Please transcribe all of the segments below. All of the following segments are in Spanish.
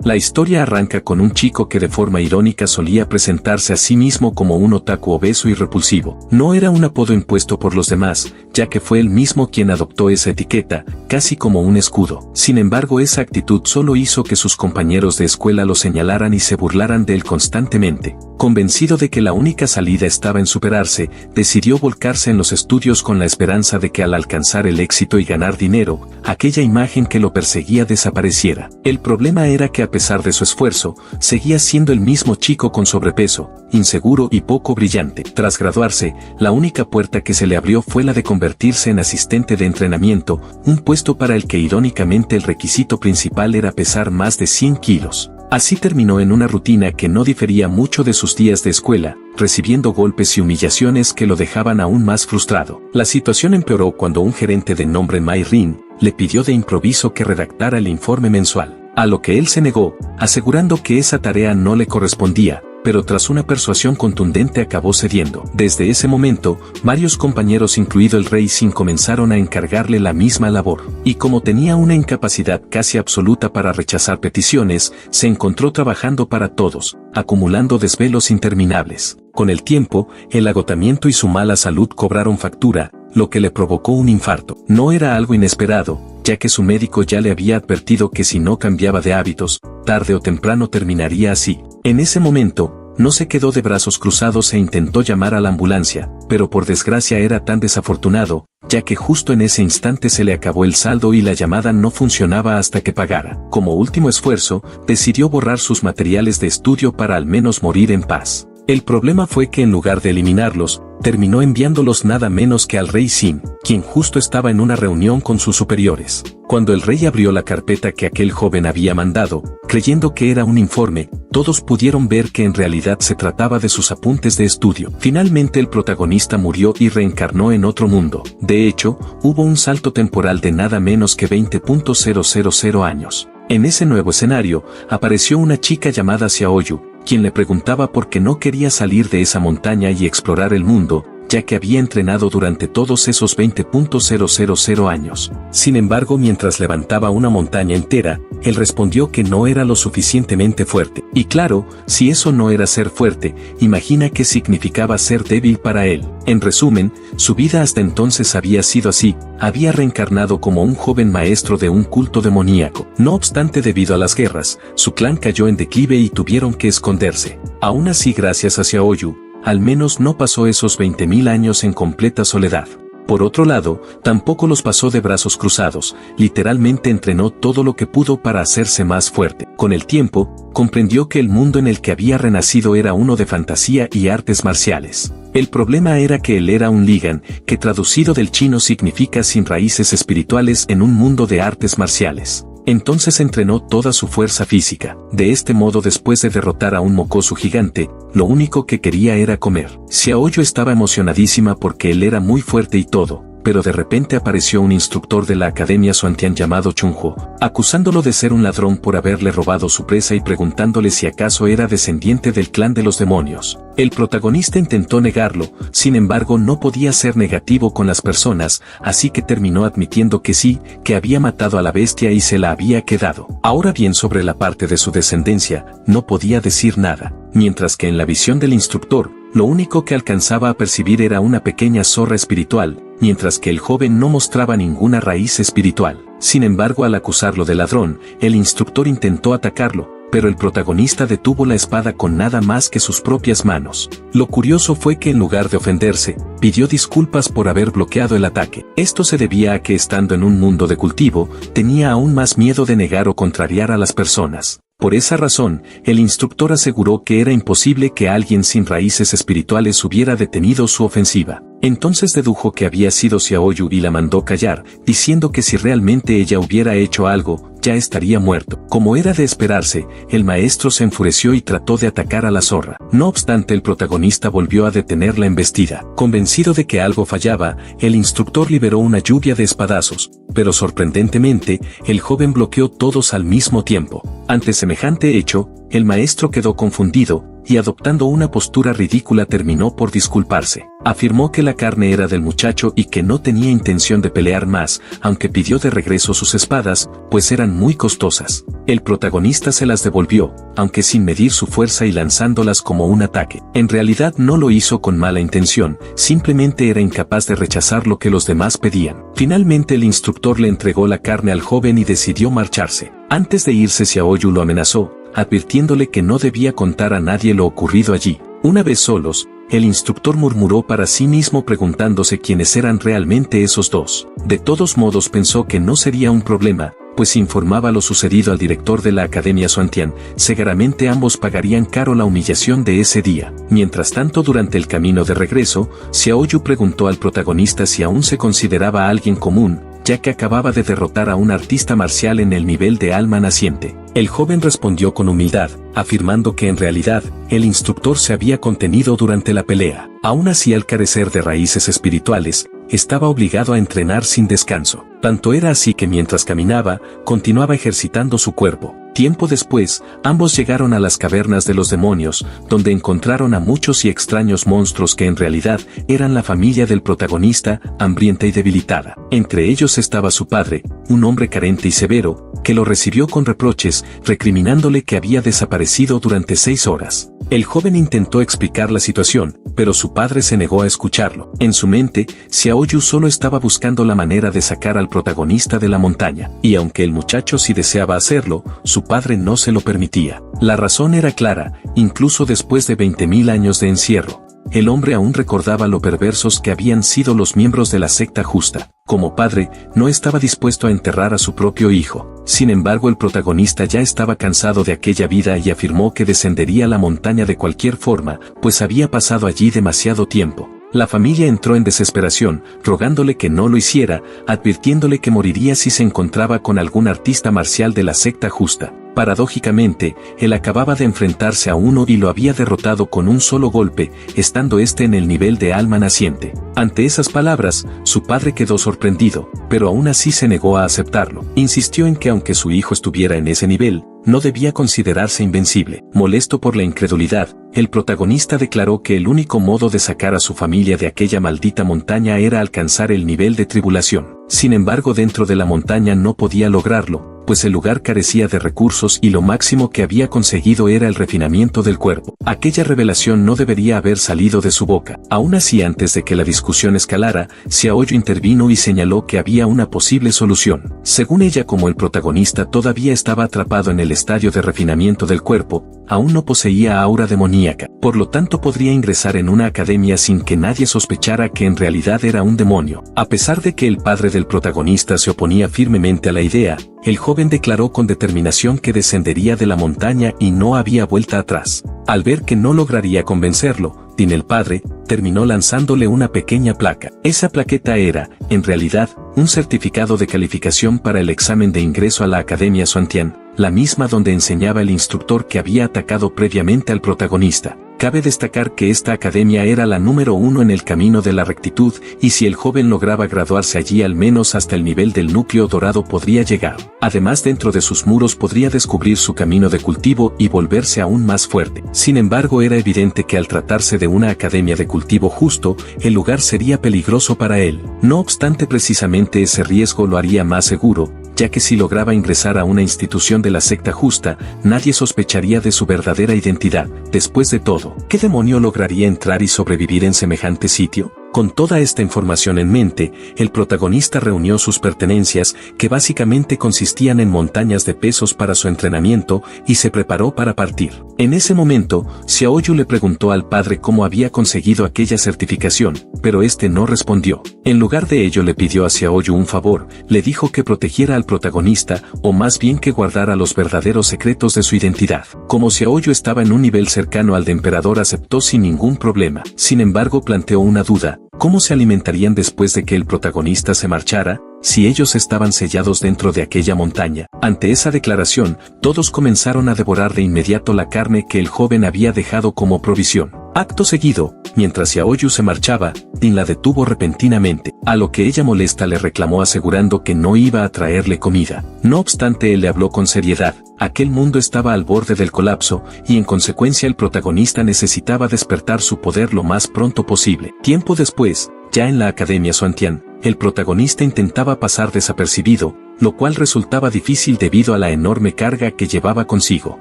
La historia arranca con un chico que de forma irónica solía presentarse a sí mismo como un otaku obeso y repulsivo. No era un apodo impuesto por los demás, ya que fue él mismo quien adoptó esa etiqueta, casi como un escudo. Sin embargo, esa actitud solo hizo que sus compañeros de escuela lo señalaran y se burlaran de él constantemente. Convencido de que la única salida estaba en superarse, decidió volcarse en los estudios con la esperanza de que al alcanzar el éxito y ganar dinero, aquella imagen que lo perseguía desapareciera. El problema era que a pesar de su esfuerzo, seguía siendo el mismo chico con sobrepeso, inseguro y poco brillante. Tras graduarse, la única puerta que se le abrió fue la de convertirse en asistente de entrenamiento, un puesto para el que irónicamente el requisito principal era pesar más de 100 kilos. Así terminó en una rutina que no difería mucho de sus días de escuela, recibiendo golpes y humillaciones que lo dejaban aún más frustrado. La situación empeoró cuando un gerente de nombre Mai Rin le pidió de improviso que redactara el informe mensual, a lo que él se negó, asegurando que esa tarea no le correspondía, pero tras una persuasión contundente acabó cediendo. Desde ese momento, varios compañeros incluido el Rey Sin comenzaron a encargarle la misma labor, y como tenía una incapacidad casi absoluta para rechazar peticiones, se encontró trabajando para todos, acumulando desvelos interminables. Con el tiempo, el agotamiento y su mala salud cobraron factura, lo que le provocó un infarto. No era algo inesperado, ya que su médico ya le había advertido que si no cambiaba de hábitos, tarde o temprano terminaría así. En ese momento, no se quedó de brazos cruzados e intentó llamar a la ambulancia, pero por desgracia era tan desafortunado, ya que justo en ese instante se le acabó el saldo y la llamada no funcionaba hasta que pagara. Como último esfuerzo, decidió borrar sus materiales de estudio para al menos morir en paz. El problema fue que en lugar de eliminarlos, terminó enviándolos nada menos que al Rey Sin, quien justo estaba en una reunión con sus superiores. Cuando el rey abrió la carpeta que aquel joven había mandado, creyendo que era un informe, todos pudieron ver que en realidad se trataba de sus apuntes de estudio. Finalmente el protagonista murió y reencarnó en otro mundo. De hecho, hubo un salto temporal de nada menos que 20.000 años. En ese nuevo escenario, apareció una chica llamada Xiaoyu, quien le preguntaba por qué no quería salir de esa montaña y explorar el mundo, ya que había entrenado durante todos esos 20.000 años. Sin embargo, mientras levantaba una montaña entera, él respondió que no era lo suficientemente fuerte. Y claro, si eso no era ser fuerte, imagina qué significaba ser débil para él. En resumen, su vida hasta entonces había sido así, había reencarnado como un joven maestro de un culto demoníaco. No obstante, debido a las guerras, su clan cayó en declive y tuvieron que esconderse. Aún así, gracias a Xiaoyu, al menos no pasó esos 20.000 años en completa soledad. Por otro lado, tampoco los pasó de brazos cruzados, literalmente entrenó todo lo que pudo para hacerse más fuerte. Con el tiempo, comprendió que el mundo en el que había renacido era uno de fantasía y artes marciales. El problema era que él era un Ligan, que traducido del chino significa sin raíces espirituales en un mundo de artes marciales. Entonces entrenó toda su fuerza física. De este modo, después de derrotar a un mocoso gigante, lo único que quería era comer. Xiaoyu estaba emocionadísima porque él era muy fuerte y todo, pero de repente apareció un instructor de la Academia Xuantian llamado Chunhuo, acusándolo de ser un ladrón por haberle robado su presa y preguntándole si acaso era descendiente del clan de los demonios. El protagonista intentó negarlo, sin embargo no podía ser negativo con las personas, así que terminó admitiendo que sí, que había matado a la bestia y se la había quedado. Ahora bien, sobre la parte de su descendencia, no podía decir nada, mientras que en la visión del instructor, lo único que alcanzaba a percibir era una pequeña zorra espiritual, mientras que el joven no mostraba ninguna raíz espiritual. Sin embargo, al acusarlo de ladrón, el instructor intentó atacarlo, pero el protagonista detuvo la espada con nada más que sus propias manos. Lo curioso fue que en lugar de ofenderse, pidió disculpas por haber bloqueado el ataque. Esto se debía a que estando en un mundo de cultivo, tenía aún más miedo de negar o contrariar a las personas. Por esa razón, el instructor aseguró que era imposible que alguien sin raíces espirituales hubiera detenido su ofensiva. Entonces dedujo que había sido Xiaoyu y la mandó callar, diciendo que si realmente ella hubiera hecho algo, ya estaría muerto. Como era de esperarse, el maestro se enfureció y trató de atacar a la zorra. No obstante, el protagonista volvió a detener la embestida. Convencido de que algo fallaba, el instructor liberó una lluvia de espadazos, pero sorprendentemente, el joven bloqueó todos al mismo tiempo. Ante semejante hecho, el maestro quedó confundido, y adoptando una postura ridícula terminó por disculparse. Afirmó que la carne era del muchacho y que no tenía intención de pelear más, aunque pidió de regreso sus espadas, pues eran muy costosas. El protagonista se las devolvió, aunque sin medir su fuerza y lanzándolas como un ataque. En realidad no lo hizo con mala intención, simplemente era incapaz de rechazar lo que los demás pedían. Finalmente el instructor le entregó la carne al joven y decidió marcharse. Antes de irse, Xiaoyu lo amenazó, advirtiéndole que no debía contar a nadie lo ocurrido allí. Una vez solos, el instructor murmuró para sí mismo preguntándose quiénes eran realmente esos dos. De todos modos pensó que no sería un problema, pues si informaba lo sucedido al director de la Academia Xuantian, seguramente ambos pagarían caro la humillación de ese día. Mientras tanto, durante el camino de regreso, Xiaoyu preguntó al protagonista si aún se consideraba alguien común, ya que acababa de derrotar a un artista marcial en el nivel de alma naciente. El joven respondió con humildad, afirmando que en realidad, el instructor se había contenido durante la pelea. Aún así, al carecer de raíces espirituales, estaba obligado a entrenar sin descanso. Tanto era así que mientras caminaba, continuaba ejercitando su cuerpo. Tiempo después, ambos llegaron a las cavernas de los demonios, donde encontraron a muchos y extraños monstruos que en realidad eran la familia del protagonista, hambrienta y debilitada. Entre ellos estaba su padre, un hombre carente y severo, que lo recibió con reproches, recriminándole que había desaparecido durante 6 horas. El joven intentó explicar la situación, pero su padre se negó a escucharlo. En su mente, Xiaoyu solo estaba buscando la manera de sacar al protagonista de la montaña, y aunque el muchacho sí deseaba hacerlo, su padre no se lo permitía. La razón era clara, incluso después de 20.000 años de encierro. El hombre aún recordaba lo perversos que habían sido los miembros de la secta justa. Como padre, no estaba dispuesto a enterrar a su propio hijo. Sin embargo, el protagonista ya estaba cansado de aquella vida y afirmó que descendería la montaña de cualquier forma, pues había pasado allí demasiado tiempo. La familia entró en desesperación, rogándole que no lo hiciera, advirtiéndole que moriría si se encontraba con algún artista marcial de la secta justa. Paradójicamente, él acababa de enfrentarse a uno y lo había derrotado con un solo golpe, estando este en el nivel de alma naciente. Ante esas palabras, su padre quedó sorprendido, pero aún así se negó a aceptarlo. Insistió en que aunque su hijo estuviera en ese nivel, no debía considerarse invencible. Molesto por la incredulidad, el protagonista declaró que el único modo de sacar a su familia de aquella maldita montaña era alcanzar el nivel de tribulación. Sin embargo, dentro de la montaña no podía lograrlo, pues el lugar carecía de recursos y lo máximo que había conseguido era el refinamiento del cuerpo. Aquella revelación no debería haber salido de su boca. Aún así, antes de que la discusión escalara, Xiaoyu intervino y señaló que había una posible solución. Según ella, como el protagonista todavía estaba atrapado en el estadio de refinamiento del cuerpo, aún no poseía aura demoníaca, por lo tanto podría ingresar en una academia sin que nadie sospechara que en realidad era un demonio. A pesar de que el padre del protagonista se oponía firmemente a la idea, el joven declaró con determinación que descendería de la montaña y no había vuelta atrás. Al ver que no lograría convencerlo, Tin el padre terminó lanzándole una pequeña placa. Esa plaqueta era, en realidad, un certificado de calificación para el examen de ingreso a la Academia Xuantian, la misma donde enseñaba el instructor que había atacado previamente al protagonista. Cabe destacar que esta academia era la número 1 en el camino de la rectitud, y si el joven lograba graduarse allí al menos hasta el nivel del núcleo dorado podría llegar. Además, dentro de sus muros podría descubrir su camino de cultivo y volverse aún más fuerte. Sin embargo, era evidente que al tratarse de una academia de cultivo justo, el lugar sería peligroso para él. No obstante, precisamente ese riesgo lo haría más seguro, ya que si lograba ingresar a una institución de la secta justa, nadie sospecharía de su verdadera identidad. Después de todo, ¿qué demonio lograría entrar y sobrevivir en semejante sitio? Con toda esta información en mente, el protagonista reunió sus pertenencias, que básicamente consistían en montañas de pesos para su entrenamiento, y se preparó para partir. En ese momento, Xiaoyu le preguntó al padre cómo había conseguido aquella certificación, pero este no respondió. En lugar de ello le pidió a Xiaoyu un favor, le dijo que protegiera al protagonista, o más bien que guardara los verdaderos secretos de su identidad. Como Xiaoyu estaba en un nivel cercano al de emperador, aceptó sin ningún problema. Sin embargo, planteó una duda: ¿cómo se alimentarían después de que el protagonista se marchara, si ellos estaban sellados dentro de aquella montaña? Ante esa declaración, todos comenzaron a devorar de inmediato la carne que el joven había dejado como provisión. Acto seguido, mientras Xiaoyu se marchaba, Din la detuvo repentinamente, a lo que ella molesta le reclamó asegurando que no iba a traerle comida. No obstante, él le habló con seriedad. Aquel mundo estaba al borde del colapso, y en consecuencia el protagonista necesitaba despertar su poder lo más pronto posible. Tiempo después, ya en la Academia Xuantian, el protagonista intentaba pasar desapercibido, lo cual resultaba difícil debido a la enorme carga que llevaba consigo.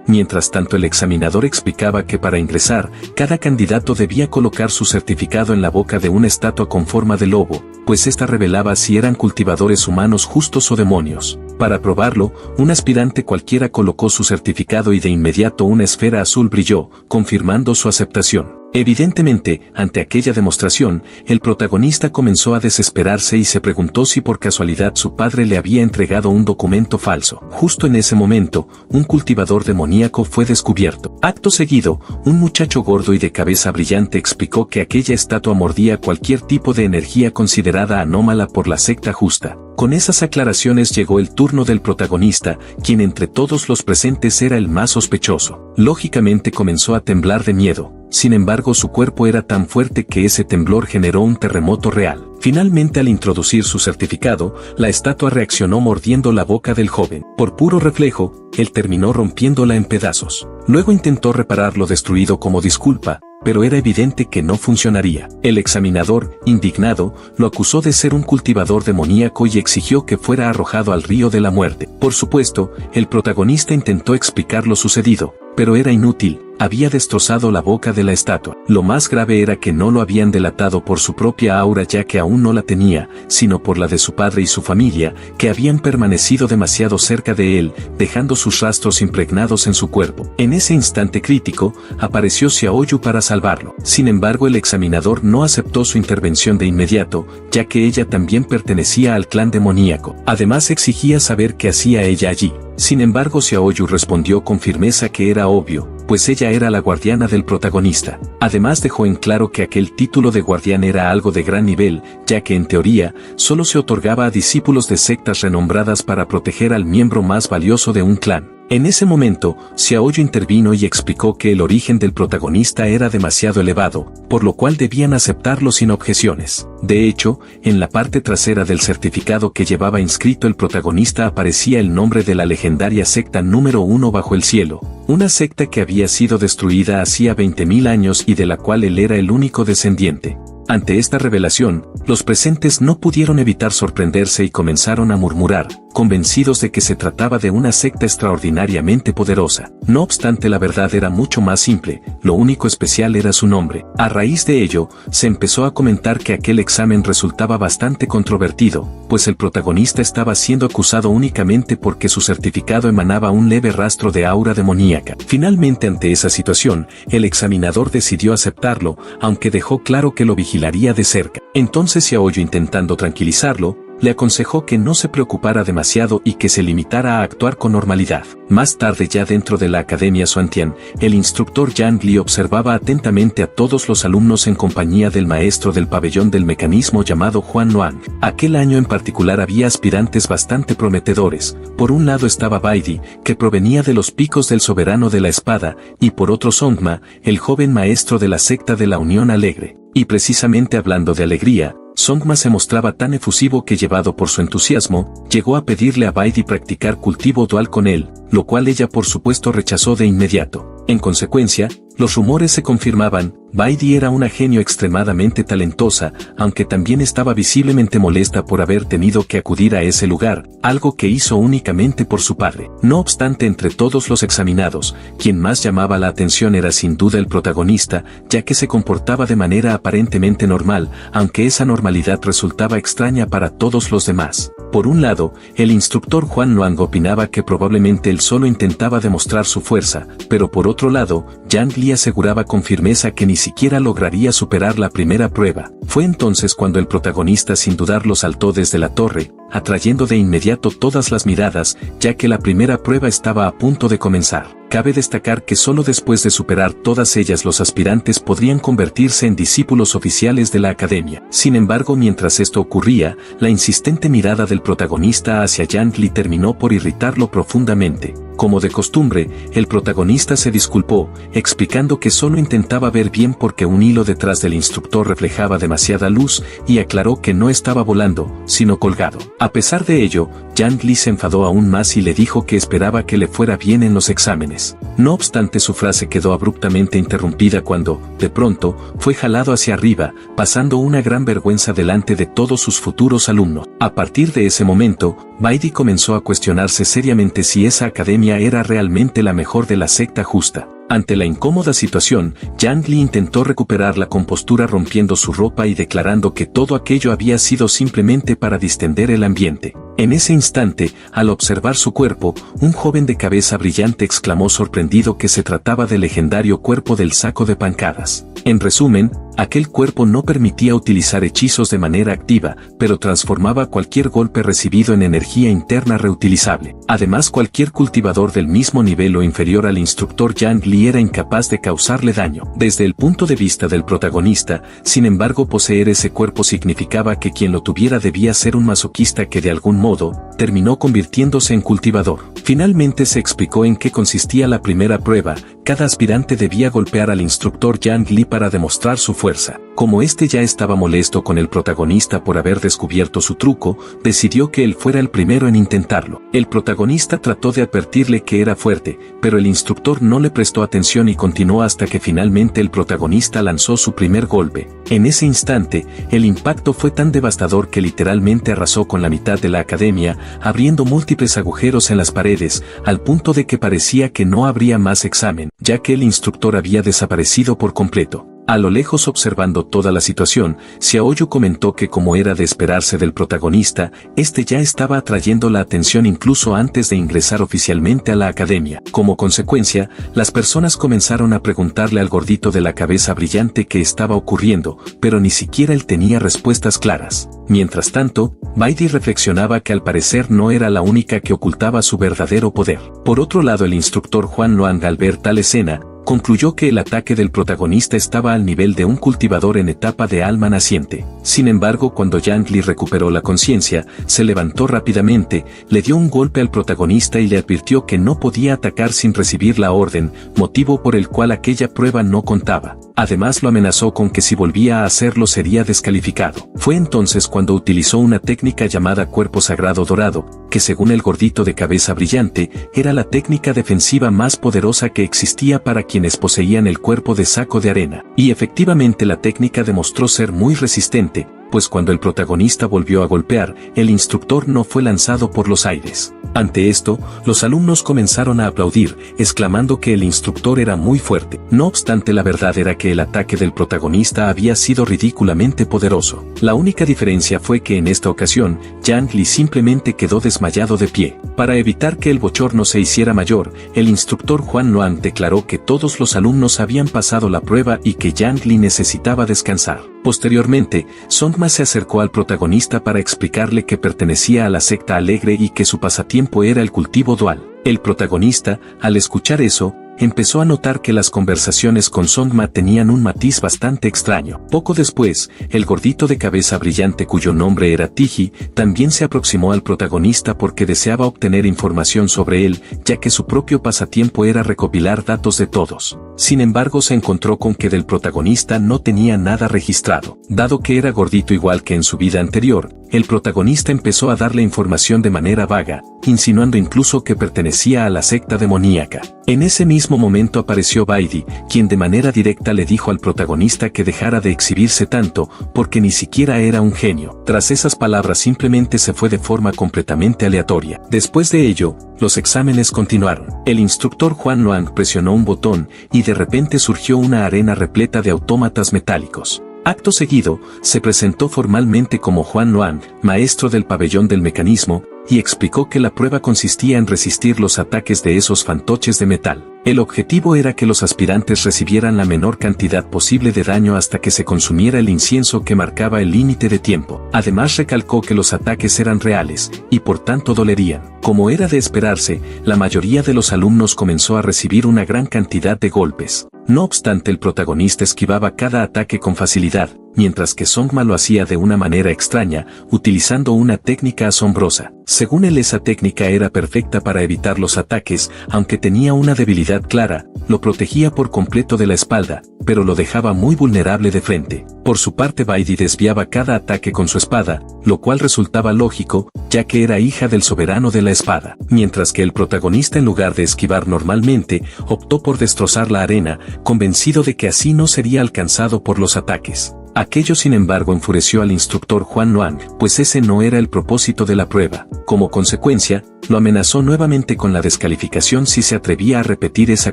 Mientras tanto, el examinador explicaba que para ingresar, cada candidato debía colocar su certificado en la boca de una estatua con forma de lobo, pues esta revelaba si eran cultivadores humanos justos o demonios. Para probarlo, un aspirante cualquiera colocó su certificado y de inmediato una esfera azul brilló, confirmando su aceptación. Evidentemente, ante aquella demostración, el protagonista comenzó a desesperarse y se preguntó si por casualidad su padre le había entregado un documento falso. Justo en ese momento, un cultivador demoníaco fue descubierto. Acto seguido, un muchacho gordo y de cabeza brillante explicó que aquella estatua mordía cualquier tipo de energía considerada anómala por la secta justa. Con esas aclaraciones llegó el turno del protagonista, quien entre todos los presentes era el más sospechoso. Lógicamente comenzó a temblar de miedo. Sin embargo, su cuerpo era tan fuerte que ese temblor generó un terremoto real. Finalmente, al introducir su certificado, la estatua reaccionó mordiendo la boca del joven. Por puro reflejo, él terminó rompiéndola en pedazos. Luego intentó reparar lo destruido como disculpa, pero era evidente que no funcionaría. El examinador, indignado, lo acusó de ser un cultivador demoníaco y exigió que fuera arrojado al río de la muerte. Por supuesto, el protagonista intentó explicar lo sucedido, pero era inútil. Había destrozado la boca de la estatua. Lo más grave era que no lo habían delatado por su propia aura, ya que aún no la tenía, sino por la de su padre y su familia, que habían permanecido demasiado cerca de él, dejando sus rastros impregnados en su cuerpo. En ese instante crítico, apareció Xiaoyu para salvarlo. Sin embargo, el examinador no aceptó su intervención de inmediato, ya que ella también pertenecía al clan demoníaco. Además, exigía saber qué hacía ella allí. Sin embargo, Xiaoyu respondió con firmeza que era obvio, pues ella era la guardiana del protagonista. Además, dejó en claro que aquel título de guardián era algo de gran nivel, ya que en teoría, solo se otorgaba a discípulos de sectas renombradas para proteger al miembro más valioso de un clan. En ese momento, Xiaoyu intervino y explicó que el origen del protagonista era demasiado elevado, por lo cual debían aceptarlo sin objeciones. De hecho, en la parte trasera del certificado que llevaba inscrito el protagonista aparecía el nombre de la legendaria secta número 1 bajo el cielo, una secta que había sido destruida hacía 20.000 años y de la cual él era el único descendiente. Ante esta revelación, los presentes no pudieron evitar sorprenderse y comenzaron a murmurar, convencidos de que se trataba de una secta extraordinariamente poderosa. No obstante, la verdad era mucho más simple, lo único especial era su nombre. A raíz de ello, se empezó a comentar que aquel examen resultaba bastante controvertido, pues el protagonista estaba siendo acusado únicamente porque su certificado emanaba un leve rastro de aura demoníaca. Finalmente, ante esa situación, el examinador decidió aceptarlo, aunque dejó claro que lo vigilaría de cerca. Entonces Xiaoyu, intentando tranquilizarlo, le aconsejó que no se preocupara demasiado y que se limitara a actuar con normalidad. Más tarde, ya dentro de la Academia Xuantian, el instructor Yang Li observaba atentamente a todos los alumnos en compañía del maestro del pabellón del mecanismo llamado Huan Luang. Aquel año en particular había aspirantes bastante prometedores. Por un lado estaba Baidi, que provenía de los picos del soberano de la espada, y por otro Songma, el joven maestro de la secta de la Unión Alegre. Y precisamente hablando de alegría, Songma se mostraba tan efusivo que, llevado por su entusiasmo, llegó a pedirle a Baidi practicar cultivo dual con él, lo cual ella por supuesto rechazó de inmediato. En consecuencia, los rumores se confirmaban. Baidi era una genio extremadamente talentosa, aunque también estaba visiblemente molesta por haber tenido que acudir a ese lugar, algo que hizo únicamente por su padre. No obstante, entre todos los examinados, quien más llamaba la atención era sin duda el protagonista, ya que se comportaba de manera aparentemente normal, aunque esa normalidad resultaba extraña para todos los demás. Por un lado, el instructor Huan Luang opinaba que probablemente él solo intentaba demostrar su fuerza, pero por otro lado, Yang Li aseguraba con firmeza que ni siquiera lograría superar la primera prueba. Fue entonces cuando el protagonista sin dudarlo saltó desde la torre, atrayendo de inmediato todas las miradas, ya que la primera prueba estaba a punto de comenzar. Cabe destacar que solo después de superar todas ellas los aspirantes podrían convertirse en discípulos oficiales de la academia. Sin embargo, mientras esto ocurría, la insistente mirada del protagonista hacia Yang Li terminó por irritarlo profundamente. Como de costumbre, el protagonista se disculpó, explicando que solo intentaba ver bien porque un hilo detrás del instructor reflejaba demasiada luz y aclaró que no estaba volando, sino colgado. A pesar de ello, Yang Li se enfadó aún más y le dijo que esperaba que le fuera bien en los exámenes. No obstante, su frase quedó abruptamente interrumpida cuando, de pronto, fue jalado hacia arriba, pasando una gran vergüenza delante de todos sus futuros alumnos. A partir de ese momento, Baidi comenzó a cuestionarse seriamente si esa academia era realmente la mejor de la secta justa. Ante la incómoda situación, Yang Li intentó recuperar la compostura rompiendo su ropa y declarando que todo aquello había sido simplemente para distender el ambiente. En ese instante, al observar su cuerpo, un joven de cabeza brillante exclamó sorprendido que se trataba del legendario cuerpo del saco de pancadas. En resumen, aquel cuerpo no permitía utilizar hechizos de manera activa, pero transformaba cualquier golpe recibido en energía interna reutilizable. Además, cualquier cultivador del mismo nivel o inferior al instructor Yang Li era incapaz de causarle daño. Desde el punto de vista del protagonista, sin embargo, poseer ese cuerpo significaba que quien lo tuviera debía ser un masoquista que de algún modo, terminó convirtiéndose en cultivador. Finalmente se explicó en qué consistía la primera prueba. Cada aspirante debía golpear al instructor Yang Li para demostrar su fuerza. Como este ya estaba molesto con el protagonista por haber descubierto su truco, decidió que él fuera el primero en intentarlo. El protagonista trató de advertirle que era fuerte, pero el instructor no le prestó atención y continuó hasta que finalmente el protagonista lanzó su primer golpe. En ese instante, el impacto fue tan devastador que literalmente arrasó con la mitad de la academia, abriendo múltiples agujeros en las paredes, al punto de que parecía que no habría más examen, ya que el instructor había desaparecido por completo. A lo lejos observando toda la situación, Xiaoyu comentó que como era de esperarse del protagonista, este ya estaba atrayendo la atención incluso antes de ingresar oficialmente a la academia. Como consecuencia, las personas comenzaron a preguntarle al gordito de la cabeza brillante qué estaba ocurriendo, pero ni siquiera él tenía respuestas claras. Mientras tanto, Baidi reflexionaba que al parecer no era la única que ocultaba su verdadero poder. Por otro lado, el instructor Juan Luang, al ver tal escena, concluyó que el ataque del protagonista estaba al nivel de un cultivador en etapa de alma naciente. Sin embargo, cuando Yang Li recuperó la conciencia, se levantó rápidamente, le dio un golpe al protagonista y le advirtió que no podía atacar sin recibir la orden, motivo por el cual aquella prueba no contaba. Además, lo amenazó con que si volvía a hacerlo sería descalificado. Fue entonces cuando utilizó una técnica llamada cuerpo sagrado dorado, que según el gordito de cabeza brillante, era la técnica defensiva más poderosa que existía para quienes poseían el cuerpo de saco de arena. Y efectivamente la técnica demostró ser muy resistente, pues cuando el protagonista volvió a golpear, el instructor no fue lanzado por los aires. Ante esto, los alumnos comenzaron a aplaudir, exclamando que el instructor era muy fuerte. No obstante, la verdad era que el ataque del protagonista había sido ridículamente poderoso. La única diferencia fue que en esta ocasión, Yang Li simplemente quedó desmayado de pie. Para evitar que el bochorno se hiciera mayor, el instructor Juan Luang declaró que todos los alumnos habían pasado la prueba y que Yang Li necesitaba descansar. Posteriormente, Songma se acercó al protagonista para explicarle que pertenecía a la secta alegre y que su pasatiempo era el cultivo dual. El protagonista, al escuchar eso, empezó a notar que las conversaciones con Songma tenían un matiz bastante extraño. Poco después, el gordito de cabeza brillante cuyo nombre era Tiji, también se aproximó al protagonista porque deseaba obtener información sobre él, ya que su propio pasatiempo era recopilar datos de todos. Sin embargo, se encontró con que del protagonista no tenía nada registrado. Dado que era gordito igual que en su vida anterior, el protagonista empezó a darle información de manera vaga, insinuando incluso que pertenecía a la secta demoníaca. En ese mismo momento apareció Baidi, quien de manera directa le dijo al protagonista que dejara de exhibirse tanto, porque ni siquiera era un genio. Tras esas palabras simplemente se fue de forma completamente aleatoria. Después de ello, los exámenes continuaron. El instructor Juan Luang presionó un botón y de repente surgió una arena repleta de autómatas metálicos. Acto seguido, se presentó formalmente como Juan Luang, maestro del pabellón del mecanismo, y explicó que la prueba consistía en resistir los ataques de esos fantoches de metal. El objetivo era que los aspirantes recibieran la menor cantidad posible de daño hasta que se consumiera el incienso que marcaba el límite de tiempo. Además recalcó que los ataques eran reales, y por tanto dolerían. Como era de esperarse, la mayoría de los alumnos comenzó a recibir una gran cantidad de golpes. No obstante, el protagonista esquivaba cada ataque con facilidad, mientras que Songma lo hacía de una manera extraña, utilizando una técnica asombrosa. Según él, esa técnica era perfecta para evitar los ataques, aunque tenía una debilidad clara, lo protegía por completo de la espalda, pero lo dejaba muy vulnerable de frente. Por su parte, Baidi desviaba cada ataque con su espada, lo cual resultaba lógico, ya que era hija del soberano de la espada. Mientras que el protagonista, en lugar de esquivar normalmente, optó por destrozar la arena, convencido de que así no sería alcanzado por los ataques. Aquello, sin embargo, enfureció al instructor Juan Luang, pues ese no era el propósito de la prueba. Como consecuencia, lo amenazó nuevamente con la descalificación si se atrevía a repetir esa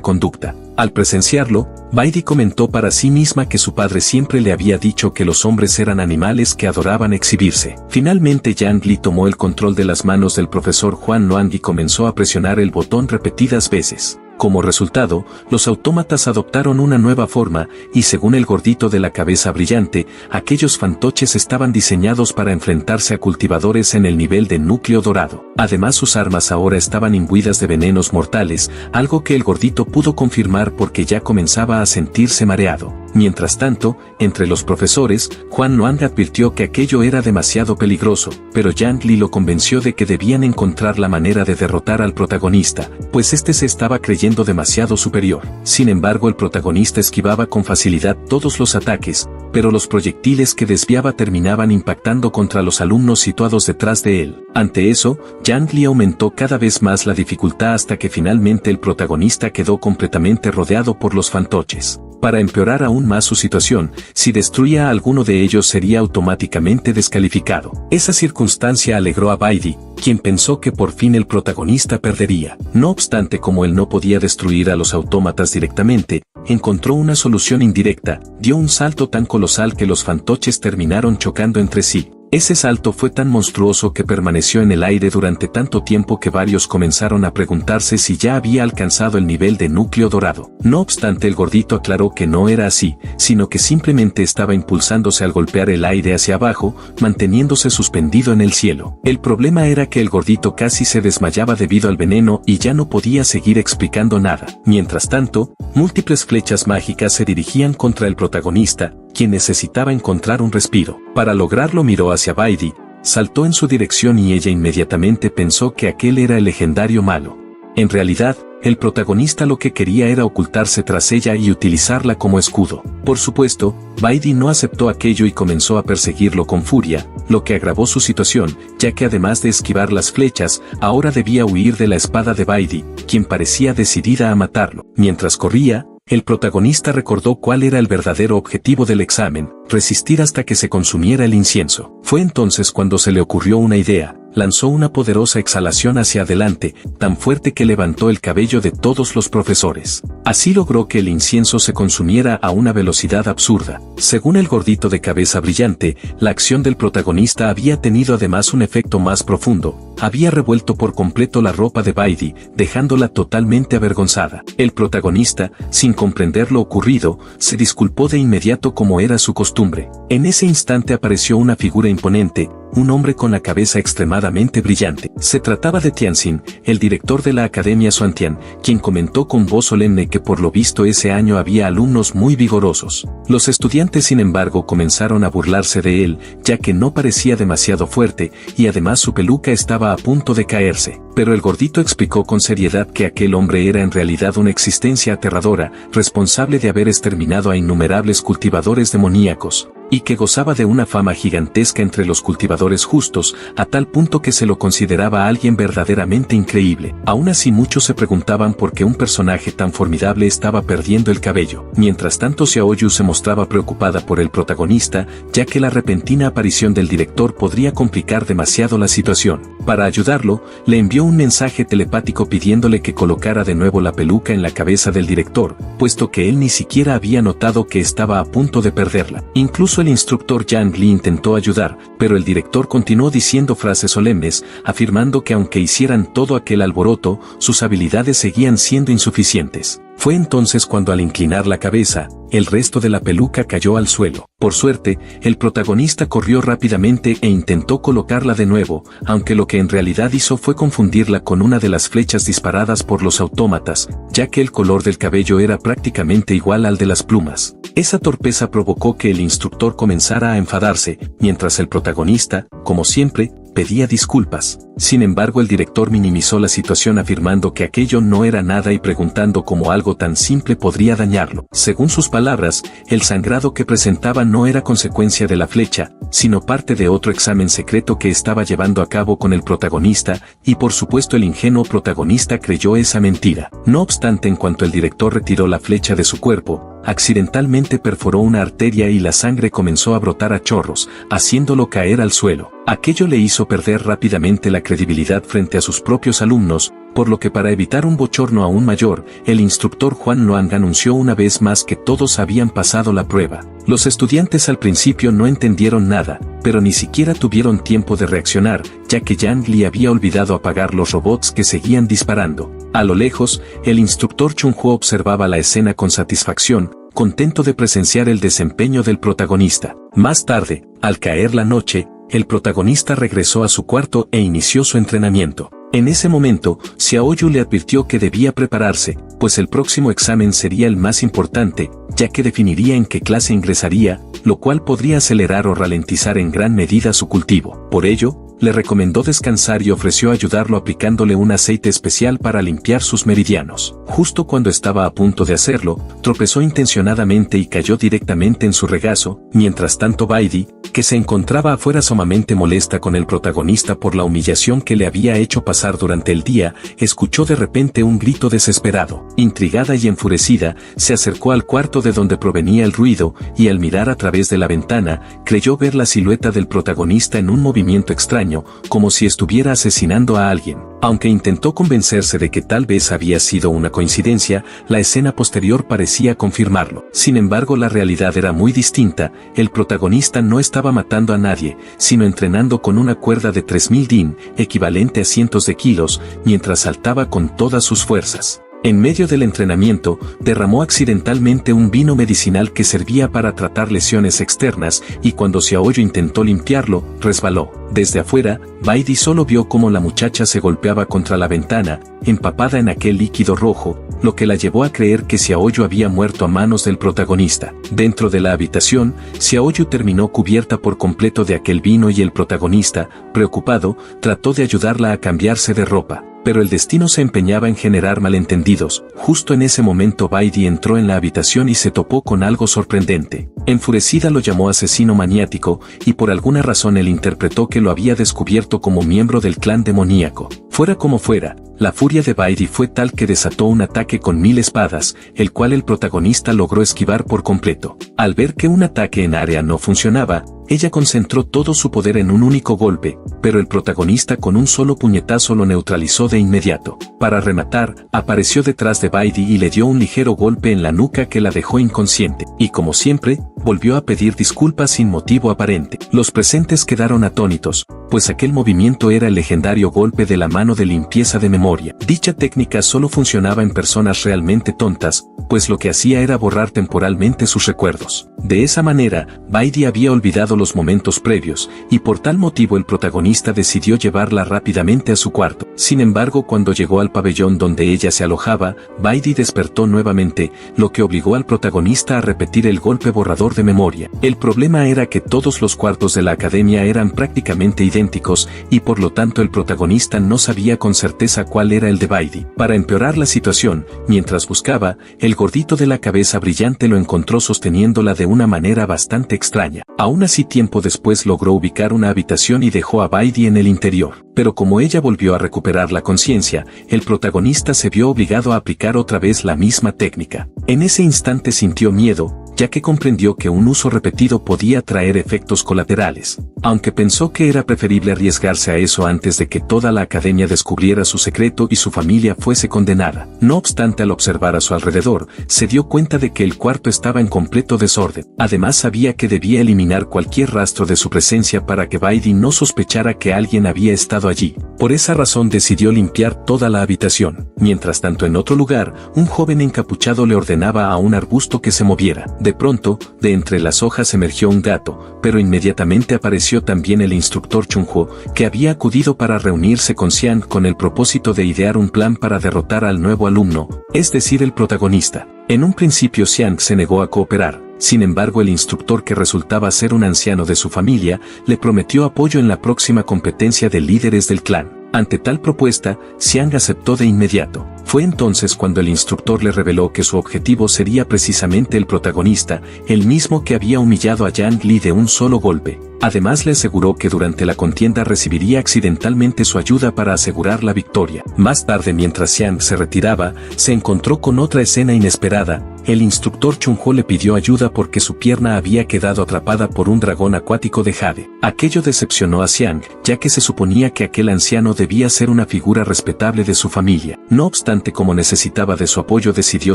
conducta. Al presenciarlo, Baidi comentó para sí misma que su padre siempre le había dicho que los hombres eran animales que adoraban exhibirse. Finalmente, Yang Li tomó el control de las manos del profesor Juan Luang y comenzó a presionar el botón repetidas veces. Como resultado, los autómatas adoptaron una nueva forma, y según el gordito de la cabeza brillante, aquellos fantoches estaban diseñados para enfrentarse a cultivadores en el nivel de núcleo dorado. Además, sus armas ahora estaban imbuidas de venenos mortales, algo que el gordito pudo confirmar porque ya comenzaba a sentirse mareado. Mientras tanto, entre los profesores, Juan Luang advirtió que aquello era demasiado peligroso, pero Yang Li lo convenció de que debían encontrar la manera de derrotar al protagonista, pues este se estaba creyendo demasiado superior. Sin embargo, el protagonista esquivaba con facilidad todos los ataques, pero los proyectiles que desviaba terminaban impactando contra los alumnos situados detrás de él. Ante eso, Yang Li aumentó cada vez más la dificultad hasta que finalmente el protagonista quedó completamente rodeado por los fantoches. Para empeorar aún más su situación, si destruía a alguno de ellos sería automáticamente descalificado. Esa circunstancia alegró a Baidi, quien pensó que por fin el protagonista perdería. No obstante, como él no podía destruir a los autómatas directamente, encontró una solución indirecta, dio un salto tan colosal que los fantoches terminaron chocando entre sí. Ese salto fue tan monstruoso que permaneció en el aire durante tanto tiempo que varios comenzaron a preguntarse si ya había alcanzado el nivel de núcleo dorado. No obstante, el gordito aclaró que no era así, sino que simplemente estaba impulsándose al golpear el aire hacia abajo, manteniéndose suspendido en el cielo. El problema era que el gordito casi se desmayaba debido al veneno y ya no podía seguir explicando nada. Mientras tanto, múltiples flechas mágicas se dirigían contra el protagonista, quien necesitaba encontrar un respiro. Para lograrlo miró hacia Baidi, saltó en su dirección y ella inmediatamente pensó que aquel era el legendario malo. En realidad, el protagonista lo que quería era ocultarse tras ella y utilizarla como escudo. Por supuesto, Baidi no aceptó aquello y comenzó a perseguirlo con furia, lo que agravó su situación, ya que además de esquivar las flechas, ahora debía huir de la espada de Baidi, quien parecía decidida a matarlo. Mientras corría, el protagonista recordó cuál era el verdadero objetivo del examen: resistir hasta que se consumiera el incienso. Fue entonces cuando se le ocurrió una idea. Lanzó una poderosa exhalación hacia adelante, tan fuerte que levantó el cabello de todos los profesores. Así logró que el incienso se consumiera a una velocidad absurda. Según el gordito de cabeza brillante, la acción del protagonista había tenido además un efecto más profundo. Había revuelto por completo la ropa de Baidi, dejándola totalmente avergonzada. El protagonista, sin comprender lo ocurrido, se disculpó de inmediato como era su costumbre. En ese instante apareció una figura imponente, un hombre con la cabeza extremadamente brillante. Se trataba de Tianxin, el director de la Academia Xuantian, quien comentó con voz solemne que por lo visto ese año había alumnos muy vigorosos. Los estudiantes, sin embargo, comenzaron a burlarse de él, ya que no parecía demasiado fuerte, y además su peluca estaba a punto de caerse. Pero el gordito explicó con seriedad que aquel hombre era en realidad una existencia aterradora, responsable de haber exterminado a innumerables cultivadores demoníacos, y que gozaba de una fama gigantesca entre los cultivadores justos, a tal punto que se lo consideraba alguien verdaderamente increíble. Aún así, muchos se preguntaban por qué un personaje tan formidable estaba perdiendo el cabello. Mientras tanto, Xiaoyu se mostraba preocupada por el protagonista, ya que la repentina aparición del director podría complicar demasiado la situación. Para ayudarlo, le envió un mensaje telepático pidiéndole que colocara de nuevo la peluca en la cabeza del director, puesto que él ni siquiera había notado que estaba a punto de perderla. Incluso el instructor Yang Li intentó ayudar, pero el director continuó diciendo frases solemnes, afirmando que aunque hicieran todo aquel alboroto, sus habilidades seguían siendo insuficientes. Fue entonces cuando al inclinar la cabeza, el resto de la peluca cayó al suelo. Por suerte, el protagonista corrió rápidamente e intentó colocarla de nuevo, aunque lo que en realidad hizo fue confundirla con una de las flechas disparadas por los autómatas, ya que el color del cabello era prácticamente igual al de las plumas. Esa torpeza provocó que el instructor comenzara a enfadarse, mientras el protagonista, como siempre, pedía disculpas. Sin embargo, el director minimizó la situación afirmando que aquello no era nada y preguntando cómo algo tan simple podría dañarlo. Según sus palabras, el sangrado que presentaba no era consecuencia de la flecha, sino parte de otro examen secreto que estaba llevando a cabo con el protagonista, y por supuesto el ingenuo protagonista creyó esa mentira. No obstante, en cuanto el director retiró la flecha de su cuerpo, accidentalmente perforó una arteria y la sangre comenzó a brotar a chorros, haciéndolo caer al suelo. Aquello le hizo perder rápidamente la credibilidad frente a sus propios alumnos, por lo que para evitar un bochorno aún mayor, el instructor Juan Loang anunció una vez más que todos habían pasado la prueba. Los estudiantes al principio no entendieron nada, pero ni siquiera tuvieron tiempo de reaccionar, ya que Yang Li había olvidado apagar los robots que seguían disparando. A lo lejos, el instructor Chung Huo observaba la escena con satisfacción, contento de presenciar el desempeño del protagonista. Más tarde, al caer la noche, el protagonista regresó a su cuarto e inició su entrenamiento. En ese momento, Xiaoyu le advirtió que debía prepararse, pues el próximo examen sería el más importante, ya que definiría en qué clase ingresaría, lo cual podría acelerar o ralentizar en gran medida su cultivo. Por ello, le recomendó descansar y ofreció ayudarlo aplicándole un aceite especial para limpiar sus meridianos. Justo cuando estaba a punto de hacerlo, tropezó intencionadamente y cayó directamente en su regazo. Mientras tanto, Baidi, que se encontraba afuera sumamente molesta con el protagonista por la humillación que le había hecho pasar durante el día, escuchó de repente un grito desesperado. Intrigada y enfurecida, se acercó al cuarto de donde provenía el ruido, y al mirar a través de la ventana, creyó ver la silueta del protagonista en un movimiento extraño, como si estuviera asesinando a alguien. Aunque intentó convencerse de que tal vez había sido una coincidencia, la escena posterior parecía confirmarlo. Sin embargo, la realidad era muy distinta. El protagonista no estaba matando a nadie, sino entrenando con una cuerda de 3000 din, equivalente a cientos de kilos, mientras saltaba con todas sus fuerzas. En medio del entrenamiento, derramó accidentalmente un vino medicinal que servía para tratar lesiones externas, y cuando Xiaoyu intentó limpiarlo, resbaló. Desde afuera, Baidi solo vio cómo la muchacha se golpeaba contra la ventana, empapada en aquel líquido rojo, lo que la llevó a creer que Xiaoyu había muerto a manos del protagonista. Dentro de la habitación, Xiaoyu terminó cubierta por completo de aquel vino y el protagonista, preocupado, trató de ayudarla a cambiarse de ropa. Pero el destino se empeñaba en generar malentendidos. Justo en ese momento Baidi entró en la habitación y se topó con algo sorprendente. Enfurecida lo llamó asesino maniático, y por alguna razón él interpretó que lo había descubierto como miembro del clan demoníaco. Fuera como fuera, la furia de Baidi fue tal que desató un ataque con 1000 espadas, el cual el protagonista logró esquivar por completo. Al ver que un ataque en área no funcionaba, ella concentró todo su poder en un único golpe, pero el protagonista con un solo puñetazo lo neutralizó de inmediato. Para rematar, apareció detrás de Baidi y le dio un ligero golpe en la nuca que la dejó inconsciente, y como siempre, volvió a pedir disculpas sin motivo aparente. Los presentes quedaron atónitos, pues aquel movimiento era el legendario golpe de la mano de limpieza de memoria. Dicha técnica solo funcionaba en personas realmente tontas, pues lo que hacía era borrar temporalmente sus recuerdos. De esa manera, Baidi había olvidado los momentos previos, y por tal motivo el protagonista decidió llevarla rápidamente a su cuarto. Sin embargo, cuando llegó al pabellón donde ella se alojaba, Baidi despertó nuevamente, lo que obligó al protagonista a repetir el golpe borrador de memoria. El problema era que todos los cuartos de la academia eran prácticamente idénticos, y por lo tanto el protagonista no sabía con certeza cuál era el de Baidi. Para empeorar la situación, mientras buscaba, el gordito de la cabeza brillante lo encontró sosteniéndola de una manera bastante extraña. Aún así, tiempo después logró ubicar una habitación y dejó a Baidi en el interior. Pero como ella volvió a recuperar la conciencia, el protagonista se vio obligado a aplicar otra vez la misma técnica. En ese instante sintió miedo, ya que comprendió que un uso repetido podía traer efectos colaterales. aunque pensó que era preferible arriesgarse a eso antes de que toda la academia descubriera su secreto y su familia fuese condenada. No obstante, al observar a su alrededor, se dio cuenta de que el cuarto estaba en completo desorden. Además, sabía que debía eliminar cualquier rastro de su presencia para que Baidi no sospechara que alguien había estado allí. Por esa razón decidió limpiar toda la habitación. Mientras tanto, en otro lugar, un joven encapuchado le ordenaba a un arbusto que se moviera. De pronto, de entre las hojas emergió un gato, pero inmediatamente apareció también el instructor Chunho, que había acudido para reunirse con Xiang con el propósito de idear un plan para derrotar al nuevo alumno, es decir, el protagonista. En un principio Xiang se negó a cooperar. Sin embargo, el instructor, que resultaba ser un anciano de su familia, le prometió apoyo en la próxima competencia de líderes del clan. Ante tal propuesta, Xiang aceptó de inmediato. Fue entonces cuando el instructor le reveló que su objetivo sería precisamente el protagonista, el mismo que había humillado a Yang Li de un solo golpe. Además, le aseguró que durante la contienda recibiría accidentalmente su ayuda para asegurar la victoria. Más tarde, mientras Xiang se retiraba, se encontró con otra escena inesperada. El instructor Chunho le pidió ayuda porque su pierna había quedado atrapada por un dragón acuático de jade. Aquello decepcionó a Xiang, ya que se suponía que aquel anciano debía ser una figura respetable de su familia. No obstante, como necesitaba de su apoyo, decidió